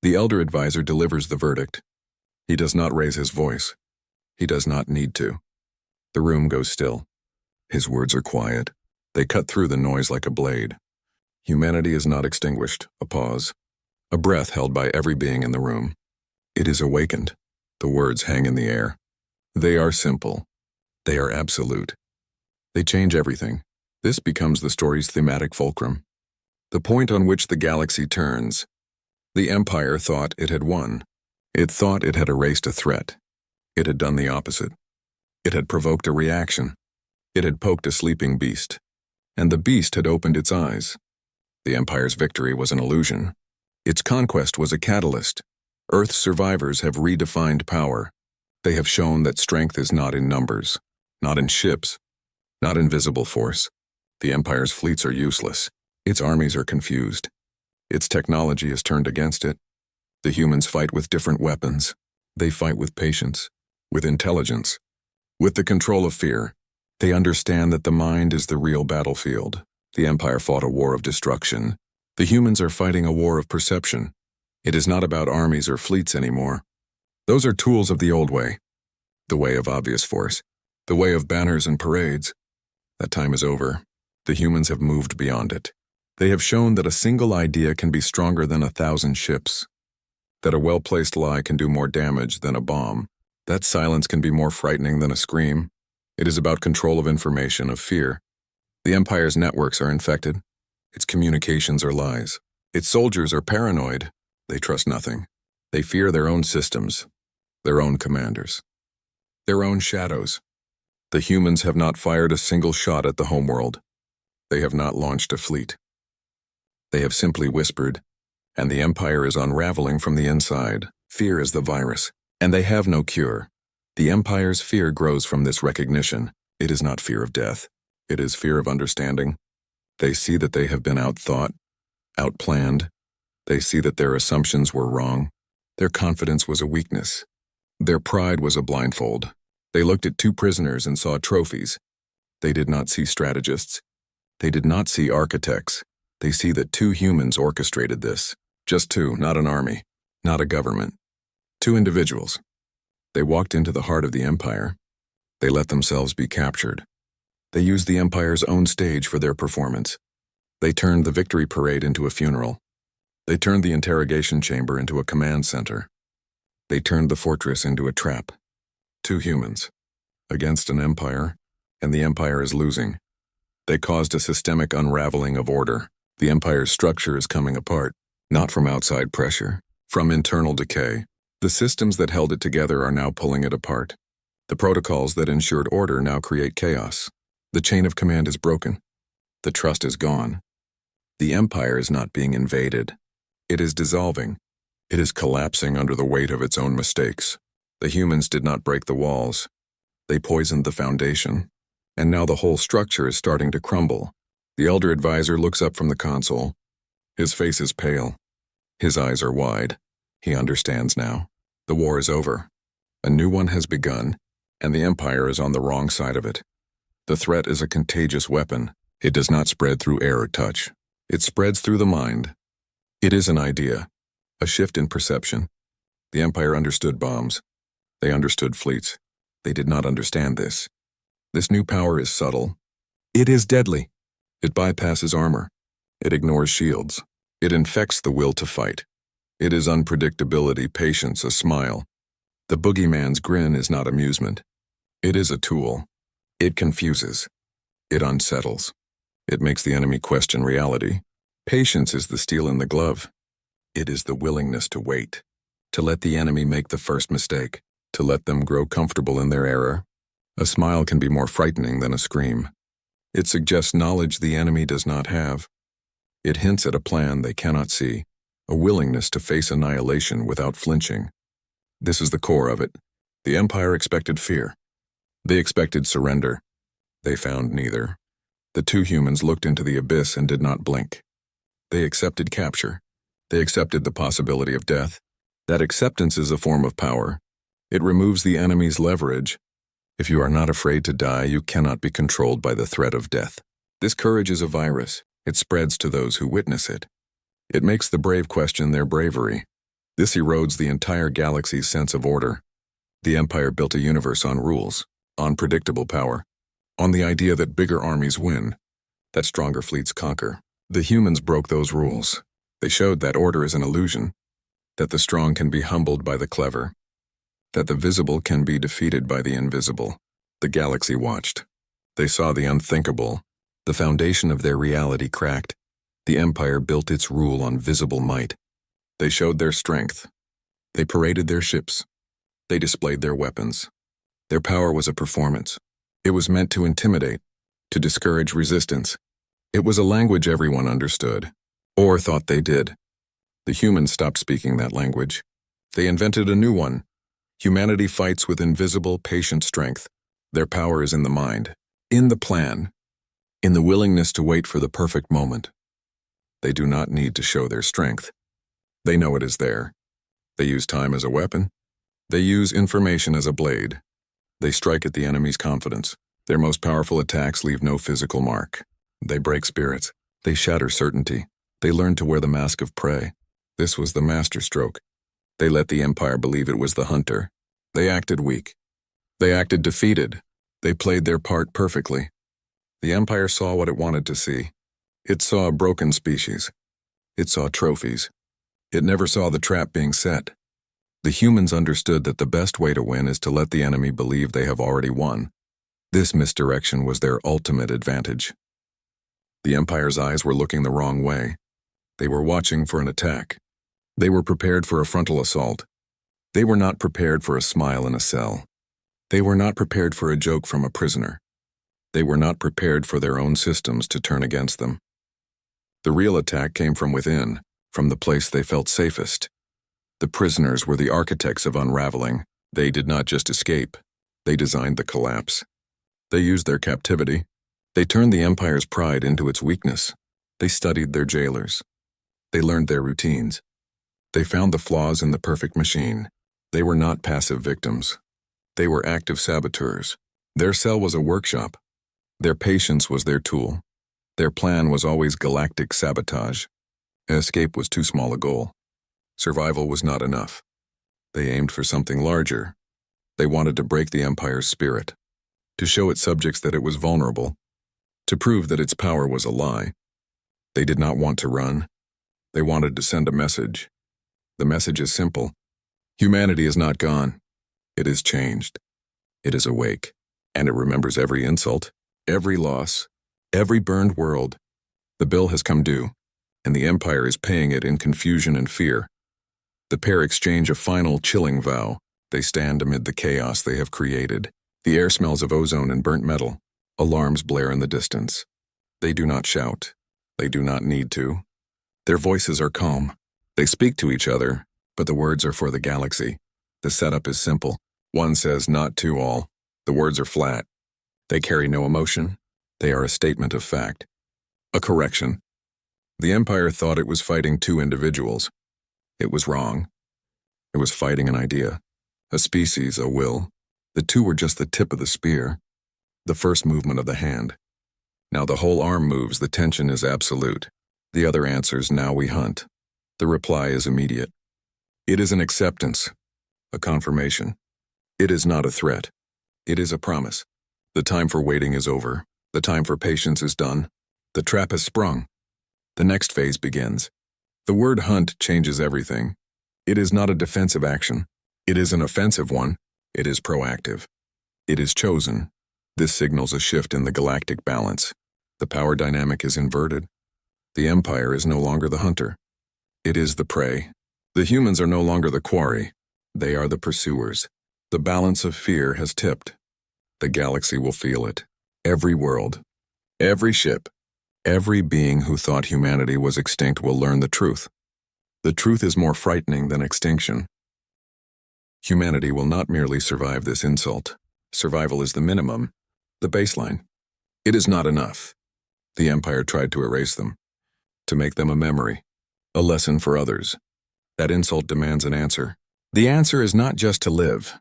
The elder advisor delivers the verdict. He does not raise his voice. He does not need to. The room goes still. His words are quiet. They cut through the noise like a blade. Humanity is not extinguished. A pause. A breath held by every being in the room. It is awakened. The words hang in the air. They are simple. They are absolute. They change everything. This becomes the story's thematic fulcrum. The point on which the galaxy turns. The Empire thought it had won. It thought it had erased a threat. It had done the opposite. It had provoked a reaction. It had poked a sleeping beast. and the beast had opened its eyes. The Empire's victory was an illusion. Its conquest was a catalyst. Earth's survivors have redefined power. They have shown that strength is not in numbers, not in ships, not in visible force. The Empire's fleets are useless. Its armies are confused. Its technology is turned against it. The humans fight with different weapons. They fight with patience, with intelligence, with the control of fear. They understand that the mind is the real battlefield. The Empire fought a war of destruction. The humans are fighting a war of perception. It is not about armies or fleets anymore. Those are tools of the old way. The way of obvious force. The way of banners and parades. That time is over. The humans have moved beyond it. They have shown that a single idea can be stronger than 1,000 ships. That a well-placed lie can do more damage than a bomb. That silence can be more frightening than a scream. It is about control of information, of fear. The Empire's networks are infected. Its communications are lies. Its soldiers are paranoid. They trust nothing. They fear their own systems, their own commanders, their own shadows. The humans have not fired a single shot at the homeworld. They have not launched a fleet. They have simply whispered, and the Empire is unraveling from the inside. Fear is the virus, and they have no cure. The Empire's fear grows from this recognition. It is not fear of death. It is fear of understanding. They see that they have been outthought, outplanned. They see that their assumptions were wrong. Their confidence was a weakness. Their pride was a blindfold. They looked at two prisoners and saw trophies. They did not see strategists. They did not see architects. They see that two humans orchestrated this. Just two, not an army, not a government. Two individuals. They walked into the heart of the Empire. They let themselves be captured. They used the Empire's own stage for their performance. They turned the victory parade into a funeral. They turned the interrogation chamber into a command center. They turned the fortress into a trap. Two humans against an empire, and the Empire is losing. They caused a systemic unraveling of order. The Empire's structure is coming apart, not from outside pressure, from internal decay. The systems that held it together are now pulling it apart. The protocols that ensured order now create chaos. The chain of command is broken. The trust is gone. The Empire is not being invaded. It is dissolving. It is collapsing under the weight of its own mistakes. The humans did not break the walls. They poisoned the foundation. And now the whole structure is starting to crumble. The elder advisor looks up from the console. His face is pale. His eyes are wide. He understands now. The war is over. A new one has begun, and the Empire is on the wrong side of it. The threat is a contagious weapon. It does not spread through air or touch. It spreads through the mind. It is an idea, a shift in perception. The Empire understood bombs. They understood fleets. They did not understand this. This new power is subtle. It is deadly. It bypasses armor. It ignores shields. It infects the will to fight. It is unpredictability, patience, a smile. The boogeyman's grin is not amusement. It is a tool. It confuses. It unsettles. It makes the enemy question reality. Patience is the steel in the glove. It is the willingness to wait, to let the enemy make the first mistake, to let them grow comfortable in their error. A smile can be more frightening than a scream. It suggests knowledge the enemy does not have. It hints at a plan they cannot see, a willingness to face annihilation without flinching. This is the core of it. The Empire expected fear. They expected surrender. They found neither. The two humans looked into the abyss and did not blink. They accepted capture. They accepted the possibility of death. That acceptance is a form of power. It removes the enemy's leverage. If you are not afraid to die, you cannot be controlled by the threat of death. This courage is a virus. It spreads to those who witness it. It makes the brave question their bravery. This erodes the entire galaxy's sense of order. The Empire built a universe on rules, on predictable power, on the idea that bigger armies win, that stronger fleets conquer. The humans broke those rules. They showed that order is an illusion, that the strong can be humbled by the clever, that the visible can be defeated by the invisible. The galaxy watched. They saw the unthinkable. The foundation of their reality cracked. The Empire built its rule on visible might. They showed their strength. They paraded their ships. They displayed their weapons. Their power was a performance. It was meant to intimidate, to discourage resistance. It was a language everyone understood, or thought they did. The humans stopped speaking that language. They invented a new one. Humanity fights with invisible, patient strength. Their power is in the mind, in the plan, in the willingness to wait for the perfect moment. They do not need to show their strength. They know it is there. They use time as a weapon. They use information as a blade. They strike at the enemy's confidence. Their most powerful attacks leave no physical mark. They break spirits. They shatter certainty. They learn to wear the mask of prey. This was the masterstroke. They let the Empire believe it was the hunter. They acted weak. They acted defeated. They played their part perfectly. The Empire saw what it wanted to see. It saw a broken species. It saw trophies. It never saw the trap being set. The humans understood that the best way to win is to let the enemy believe they have already won. This misdirection was their ultimate advantage. The Empire's eyes were looking the wrong way. They were watching for an attack. They were prepared for a frontal assault. They were not prepared for a smile in a cell. They were not prepared for a joke from a prisoner. They were not prepared for their own systems to turn against them. The real attack came from within, from the place they felt safest. The prisoners were the architects of unraveling. They did not just escape. They designed the collapse. They used their captivity. They turned the Empire's pride into its weakness. They studied their jailers. They learned their routines. They found the flaws in the perfect machine. They were not passive victims. They were active saboteurs. Their cell was a workshop. Their patience was their tool. Their plan was always galactic sabotage. Escape was too small a goal. Survival was not enough. They aimed for something larger. They wanted to break the Empire's spirit, to show its subjects that it was vulnerable, to prove that its power was a lie. They did not want to run. They wanted to send a message. The message is simple. Humanity is not gone. It is changed. It is awake, and it remembers every insult, every loss, every burned world. The bill has come due, and the Empire is paying it in confusion and fear. The pair exchange a final, chilling vow. They stand amid the chaos they have created. The air smells of ozone and burnt metal. Alarms blare in the distance. They do not shout. They do not need to. Their voices are calm. They speak to each other, but the words are for the galaxy. The setup is simple. One says not to all. The words are flat. They carry no emotion. They are a statement of fact. A correction. The Empire thought it was fighting two individuals. It was wrong. It was fighting an idea, a species, a will. The two were just the tip of the spear, the first movement of the hand. Now the whole arm moves, the tension is absolute. The other answers, now we hunt. The reply is immediate. It is an acceptance, a confirmation. It is not a threat. It is a promise. The time for waiting is over. The time for patience is done. The trap has sprung. The next phase begins. The word hunt changes everything. It is not a defensive action. It is an offensive one. It is proactive. It is chosen. This signals a shift in the galactic balance. The power dynamic is inverted. The Empire is no longer the hunter. It is the prey. The humans are no longer the quarry. They are the pursuers. The balance of fear has tipped. The galaxy will feel it. Every world, every ship, every being who thought humanity was extinct will learn the truth. The truth is more frightening than extinction. Humanity will not merely survive this insult. Survival is the minimum, the baseline. It is not enough. The Empire tried to erase them, to make them a memory, a lesson for others. That insult demands an answer. The answer is not just to live.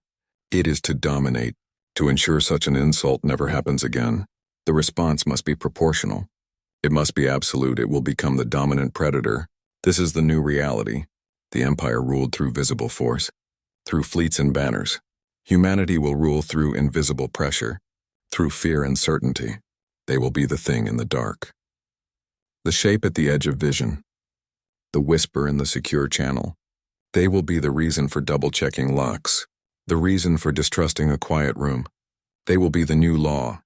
It is to dominate. To ensure such an insult never happens again, the response must be proportional. It must be absolute. It will become the dominant predator. This is the new reality. The Empire ruled through visible force, through fleets and banners. Humanity will rule through invisible pressure, through fear and certainty. They will be the thing in the dark. The shape at the edge of vision, the whisper in the secure channel. They will be the reason for double-checking locks, the reason for distrusting a quiet room. They will be the new law.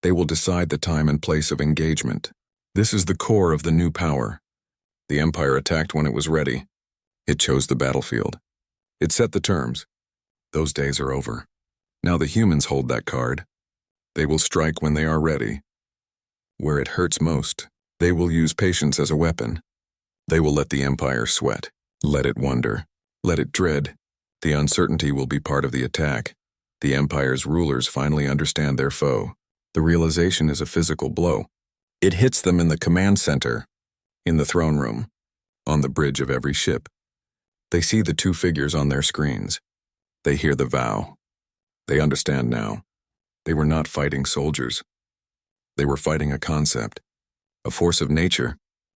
They will decide the time and place of engagement. This is the core of the new power. The Empire attacked when it was ready. It chose the battlefield. It set the terms. Those days are over. Now the humans hold that card. They will strike when they are ready. Where it hurts most, They will use patience as a weapon. They will let the Empire sweat. Let it wonder. Let it dread. The uncertainty will be part of the attack. The Empire's rulers finally understand their foe. The realization is a physical blow. It hits them in the command center, in the throne room, on the bridge of every ship. They see the two figures on their screens. They hear the vow. They understand now. They were not fighting soldiers. They were fighting a concept, a force of nature.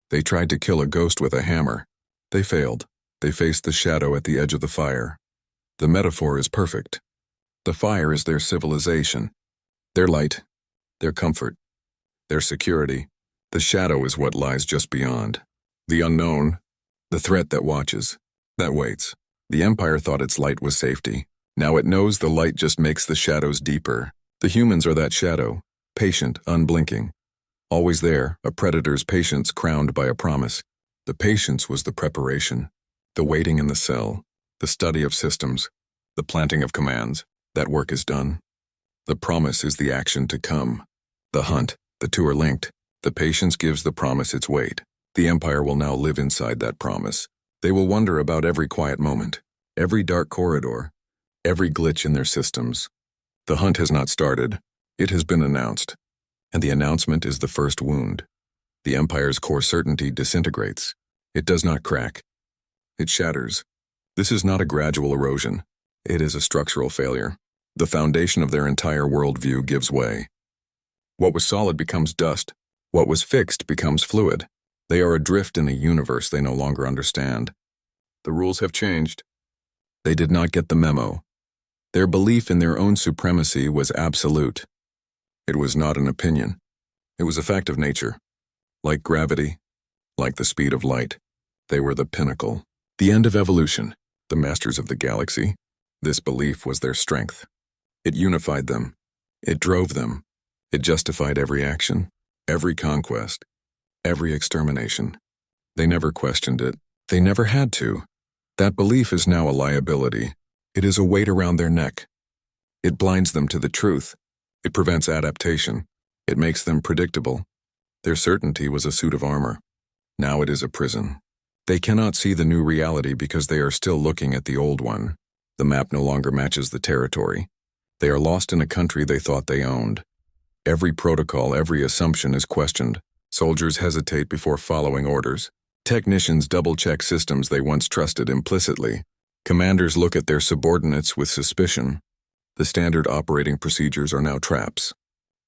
They tried to kill a ghost with a hammer. They failed. They faced the shadow at the edge of the fire. The metaphor is perfect. The fire is their civilization, their light, their comfort, their security. The shadow is what lies just beyond. The unknown, the threat that watches, that waits. The Empire thought its light was safety. Now it knows the light just makes the shadows deeper. The humans are that shadow, patient, unblinking. Always there, a predator's patience crowned by a promise. The patience was the preparation, the waiting in the cell, the study of systems, the planting of commands. That work is done. The promise is the action to come. The hunt, the two are linked. The patience gives the promise its weight. The Empire will now live inside that promise. They will wonder about every quiet moment, every dark corridor, every glitch in their systems. The hunt has not started. It has been announced. And the announcement is the first wound. The Empire's core certainty disintegrates. It does not crack. It shatters. This is not a gradual erosion. It is a structural failure. The foundation of their entire worldview gives way. What was solid becomes dust. What was fixed becomes fluid. They are adrift in a universe they no longer understand. The rules have changed. They did not get the memo. Their belief in their own supremacy was absolute. It was not an opinion. It was a fact of nature. Like gravity, like the speed of light, they were the pinnacle. The end of evolution, the masters of the galaxy. This belief was their strength. It unified them. It drove them. It justified every action, every conquest, every extermination. They never questioned it. They never had to. That belief is now a liability. It is a weight around their neck. It blinds them to the truth. It prevents adaptation. It makes them predictable. Their certainty was a suit of armor. Now it is a prison. They cannot see the new reality because they are still looking at the old one. The map no longer matches the territory. They are lost in a country they thought they owned. Every protocol, every assumption is questioned. Soldiers hesitate before following orders. Technicians double-check systems they once trusted implicitly. Commanders look at their subordinates with suspicion. The standard operating procedures are now traps.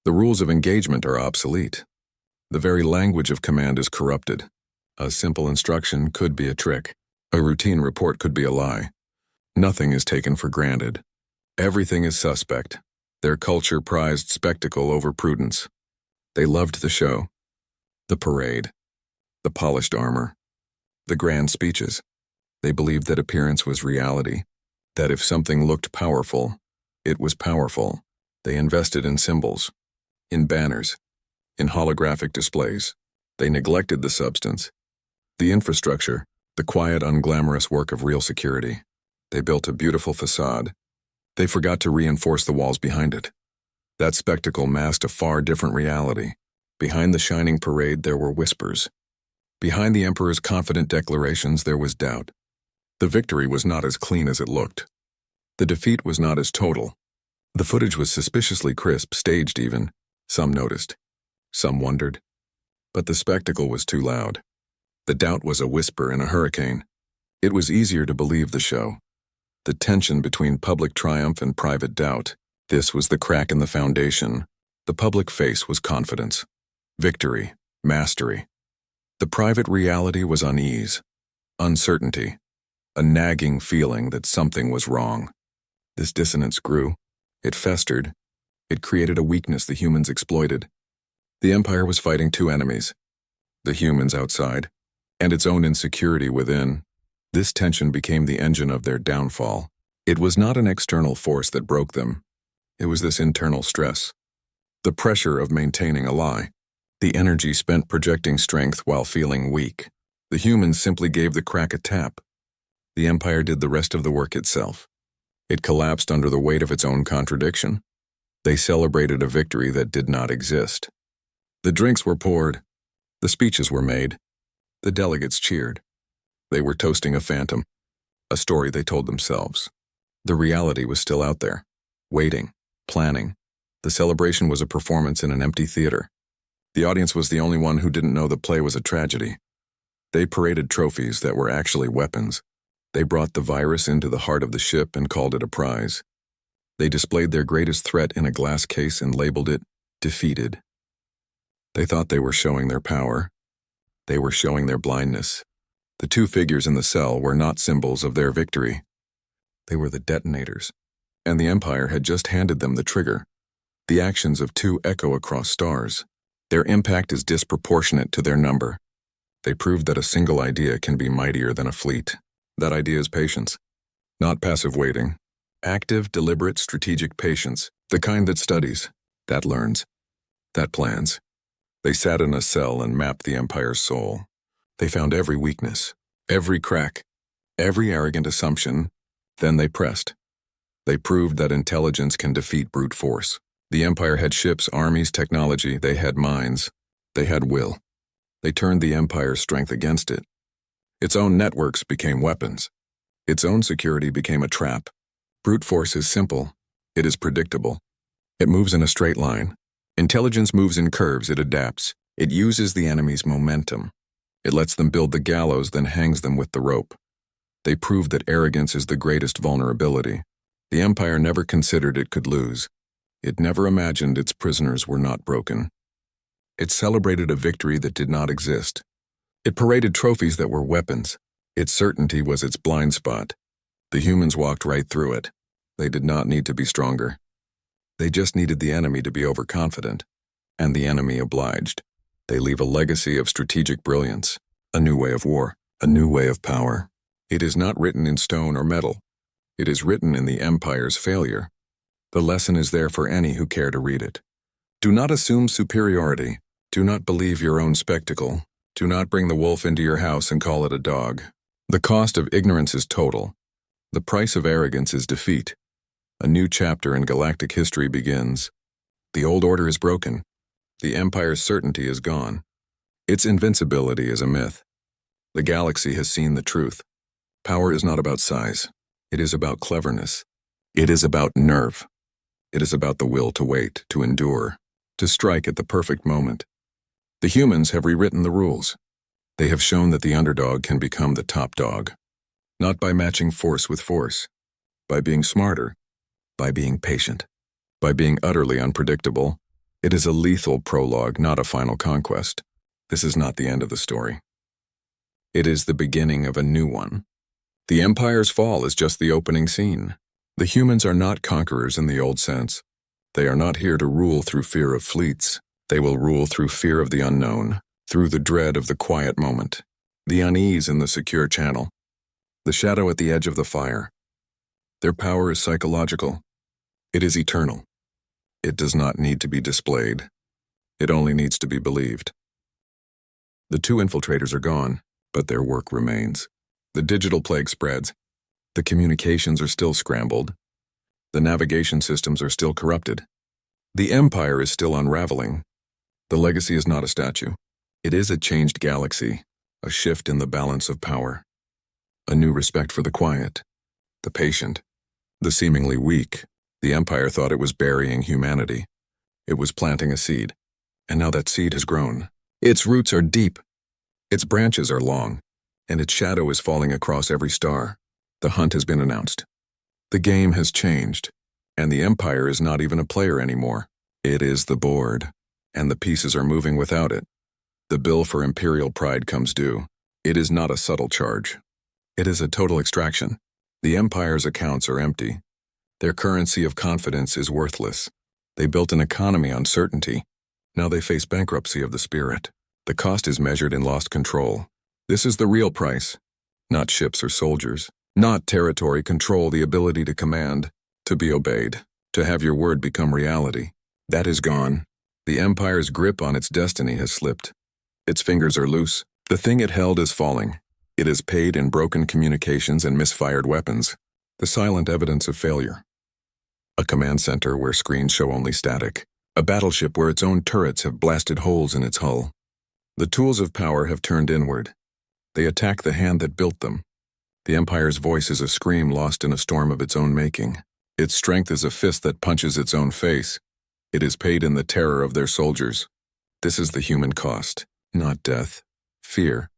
The rules of engagement are obsolete. The very language of command is corrupted. A simple instruction could be a trick. A routine report could be a lie. Nothing is taken for granted. Everything is suspect. Their culture prized spectacle over prudence. They loved the show, the parade, the polished armor, the grand speeches. They believed that appearance was reality, that if something looked powerful, it was powerful. They invested in symbols, in banners, in holographic displays. They neglected the substance, the infrastructure, the quiet, unglamorous work of real security. They built a beautiful facade. They forgot to reinforce the walls behind it. That spectacle masked a far different reality. Behind the shining parade there were whispers. Behind the Emperor's confident declarations there was doubt. The victory was not as clean as it looked. The defeat was not as total. The footage was suspiciously crisp, staged even. Some noticed. Some wondered. But the spectacle was too loud. The doubt was a whisper in a hurricane. It was easier to believe the show. The tension between public triumph and private doubt. This was the crack in the foundation. The public face was confidence, victory, mastery. The private reality was unease, uncertainty, a nagging feeling that something was wrong. This dissonance grew. It festered. It created a weakness the humans exploited. The Empire was fighting two enemies, the humans outside, and its own insecurity within. This tension became the engine of their downfall. It was not an external force that broke them. It was this internal stress. The pressure of maintaining a lie. The energy spent projecting strength while feeling weak. The humans simply gave the crack a tap. The Empire did the rest of the work itself. It collapsed under the weight of its own contradiction. They celebrated a victory that did not exist. The drinks were poured. The speeches were made. The delegates cheered. They were toasting a phantom, a story they told themselves. The reality was still out there, waiting, planning. The celebration was a performance in an empty theater. The audience was the only one who didn't know the play was a tragedy. They paraded trophies that were actually weapons. They brought the virus into the heart of the ship and called it a prize. They displayed their greatest threat in a glass case and labeled it defeated. They thought they were showing their power. They were showing their blindness. The two figures in the cell were not symbols of their victory. They were the detonators, and the Empire had just handed them the trigger. The actions of two echo across stars. Their impact is disproportionate to their number. They proved that a single idea can be mightier than a fleet. That idea is patience, not passive waiting. Active, deliberate, strategic patience, the kind that studies, that learns, that plans. They sat in a cell and mapped the Empire's soul. They found every weakness, every crack, every arrogant assumption. Then they pressed. They proved that intelligence can defeat brute force. The Empire had ships, armies, technology. They had minds. They had will. They turned the Empire's strength against it. Its own networks became weapons. Its own security became a trap. Brute force is simple. It is predictable. It moves in a straight line. Intelligence moves in curves. It adapts. It uses the enemy's momentum. It lets them build the gallows, then hangs them with the rope. They proved that arrogance is the greatest vulnerability. The Empire never considered it could lose. It never imagined its prisoners were not broken. It celebrated a victory that did not exist. It paraded trophies that were weapons. Its certainty was its blind spot. The humans walked right through it. They did not need to be stronger. They just needed the enemy to be overconfident. And the enemy obliged. They leave a legacy of strategic brilliance, a new way of war, a new way of power. It is not written in stone or metal. It is written in the Empire's failure. The lesson is there for any who care to read it. Do not assume superiority. Do not believe your own spectacle. Do not bring the wolf into your house and call it a dog. The cost of ignorance is total. The price of arrogance is defeat. A new chapter in galactic history begins. The old order is broken. The Empire's certainty is gone. Its invincibility is a myth. The galaxy has seen the truth. Power is not about size. It is about cleverness. It is about nerve. It is about the will to wait, to endure, to strike at the perfect moment. The humans have rewritten the rules. They have shown that the underdog can become the top dog. Not by matching force with force, by being smarter, by being patient, by being utterly unpredictable. It is a lethal prologue, not a final conquest. This is not the end of the story. It is the beginning of a new one. The Empire's fall is just the opening scene. The humans are not conquerors in the old sense. They are not here to rule through fear of fleets. They will rule through fear of the unknown, through the dread of the quiet moment, the unease in the secure channel, the shadow at the edge of the fire. Their power is psychological. It is eternal. It does not need to be displayed. It only needs to be believed. The two infiltrators are gone, but their work remains. The digital plague spreads. The communications are still scrambled. The navigation systems are still corrupted. The Empire is still unraveling. The legacy is not a statue. It is a changed galaxy, a shift in the balance of power. A new respect for the quiet, the patient, the seemingly weak. The Empire thought it was burying humanity. It was planting a seed, and now that seed has grown. Its roots are deep. Its branches are long, and its shadow is falling across every star. The hunt has been announced. The game has changed, and the Empire is not even a player anymore. It is the board, and the pieces are moving without it. The bill for imperial pride comes due. It is not a subtle charge. It is a total extraction. The Empire's accounts are empty. Their currency of confidence is worthless. They built an economy on certainty. Now they face bankruptcy of the spirit. The cost is measured in lost control. This is the real price. Not ships or soldiers. Not territory control, the ability to command, to be obeyed, to have your word become reality. That is gone. The Empire's grip on its destiny has slipped. Its fingers are loose. The thing it held is falling. It is paid in broken communications and misfired weapons. The silent evidence of failure. A command center where screens show only static. A battleship where its own turrets have blasted holes in its hull. The tools of power have turned inward. They attack the hand that built them. The Empire's voice is a scream lost in a storm of its own making. Its strength is a fist that punches its own face. It is paid in the terror of their soldiers. This is the human cost, not death. Fear.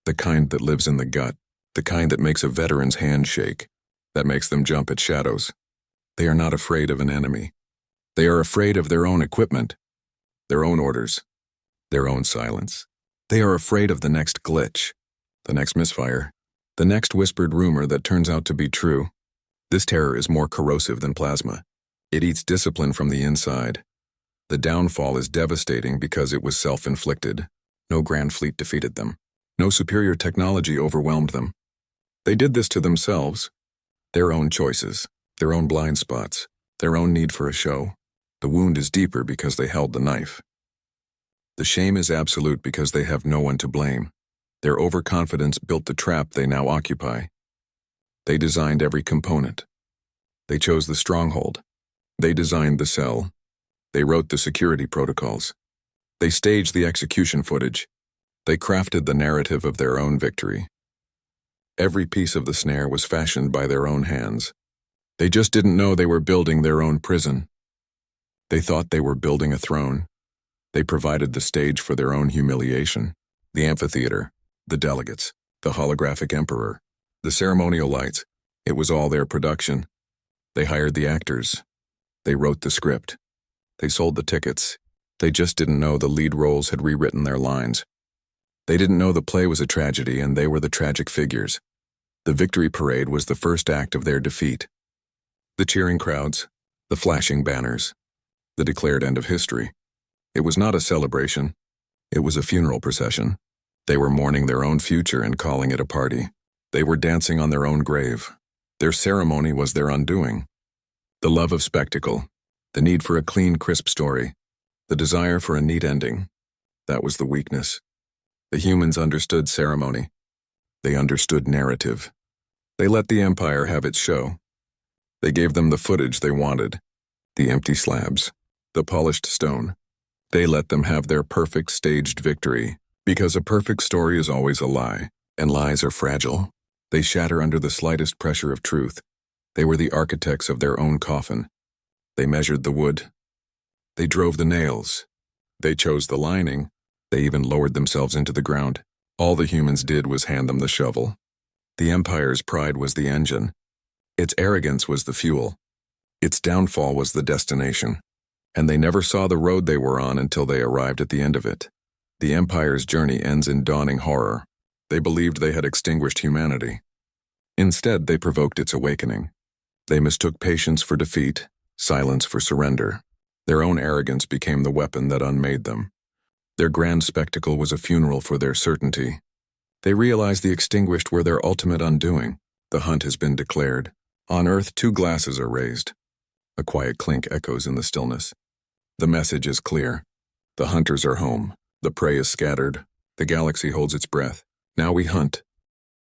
The kind that lives in the gut. The kind that makes a veteran's hand shake. That makes them jump at shadows. They are not afraid of an enemy. They are afraid of their own equipment, their own orders, their own silence. They are afraid of the next glitch, the next misfire, the next whispered rumor that turns out to be true. This terror is more corrosive than plasma. It eats discipline from the inside. The downfall is devastating because it was self-inflicted. No grand fleet defeated them. No superior technology overwhelmed them. They did this to themselves. Their own choices, their own blind spots, their own need for a show. The wound is deeper because they held the knife. The shame is absolute because they have no one to blame. Their overconfidence built the trap they now occupy. They designed every component. They chose the stronghold. They designed the cell. They wrote the security protocols. They staged the execution footage. They crafted the narrative of their own victory. Every piece of the snare was fashioned by their own hands. They just didn't know they were building their own prison. They thought they were building a throne. They provided the stage for their own humiliation. The amphitheater, the delegates, the holographic emperor, the ceremonial lights. It was all their production. They hired the actors. They wrote the script. They sold the tickets. They just didn't know the lead roles had rewritten their lines. They didn't know the play was a tragedy and they were the tragic figures. The victory parade was the first act of their defeat. The cheering crowds, the flashing banners, the declared end of history. It was not a celebration. It was a funeral procession. They were mourning their own future and calling it a party. They were dancing on their own grave. Their ceremony was their undoing. The love of spectacle, the need for a clean, crisp story, the desire for a neat ending. That was the weakness. The humans understood ceremony. They understood narrative. They let the Empire have its show. They gave them the footage they wanted, the empty slabs, the polished stone. They let them have their perfect staged victory, because a perfect story is always a lie, and lies are fragile. They shatter under the slightest pressure of truth. They were the architects of their own coffin. They measured the wood. They drove the nails. They chose the lining. They even lowered themselves into the ground. All the humans did was hand them the shovel. The Empire's pride was the engine. Its arrogance was the fuel. Its downfall was the destination. And they never saw the road they were on until they arrived at the end of it. The Empire's journey ends in dawning horror. They believed they had extinguished humanity. Instead, they provoked its awakening. They mistook patience for defeat, silence for surrender. Their own arrogance became the weapon that unmade them. Their grand spectacle was a funeral for their certainty. They realized the extinguished were their ultimate undoing. The hunt has been declared. On Earth, 2 glasses are raised. A quiet clink echoes in the stillness. The message is clear. The hunters are home. The prey is scattered. The galaxy holds its breath. Now we hunt.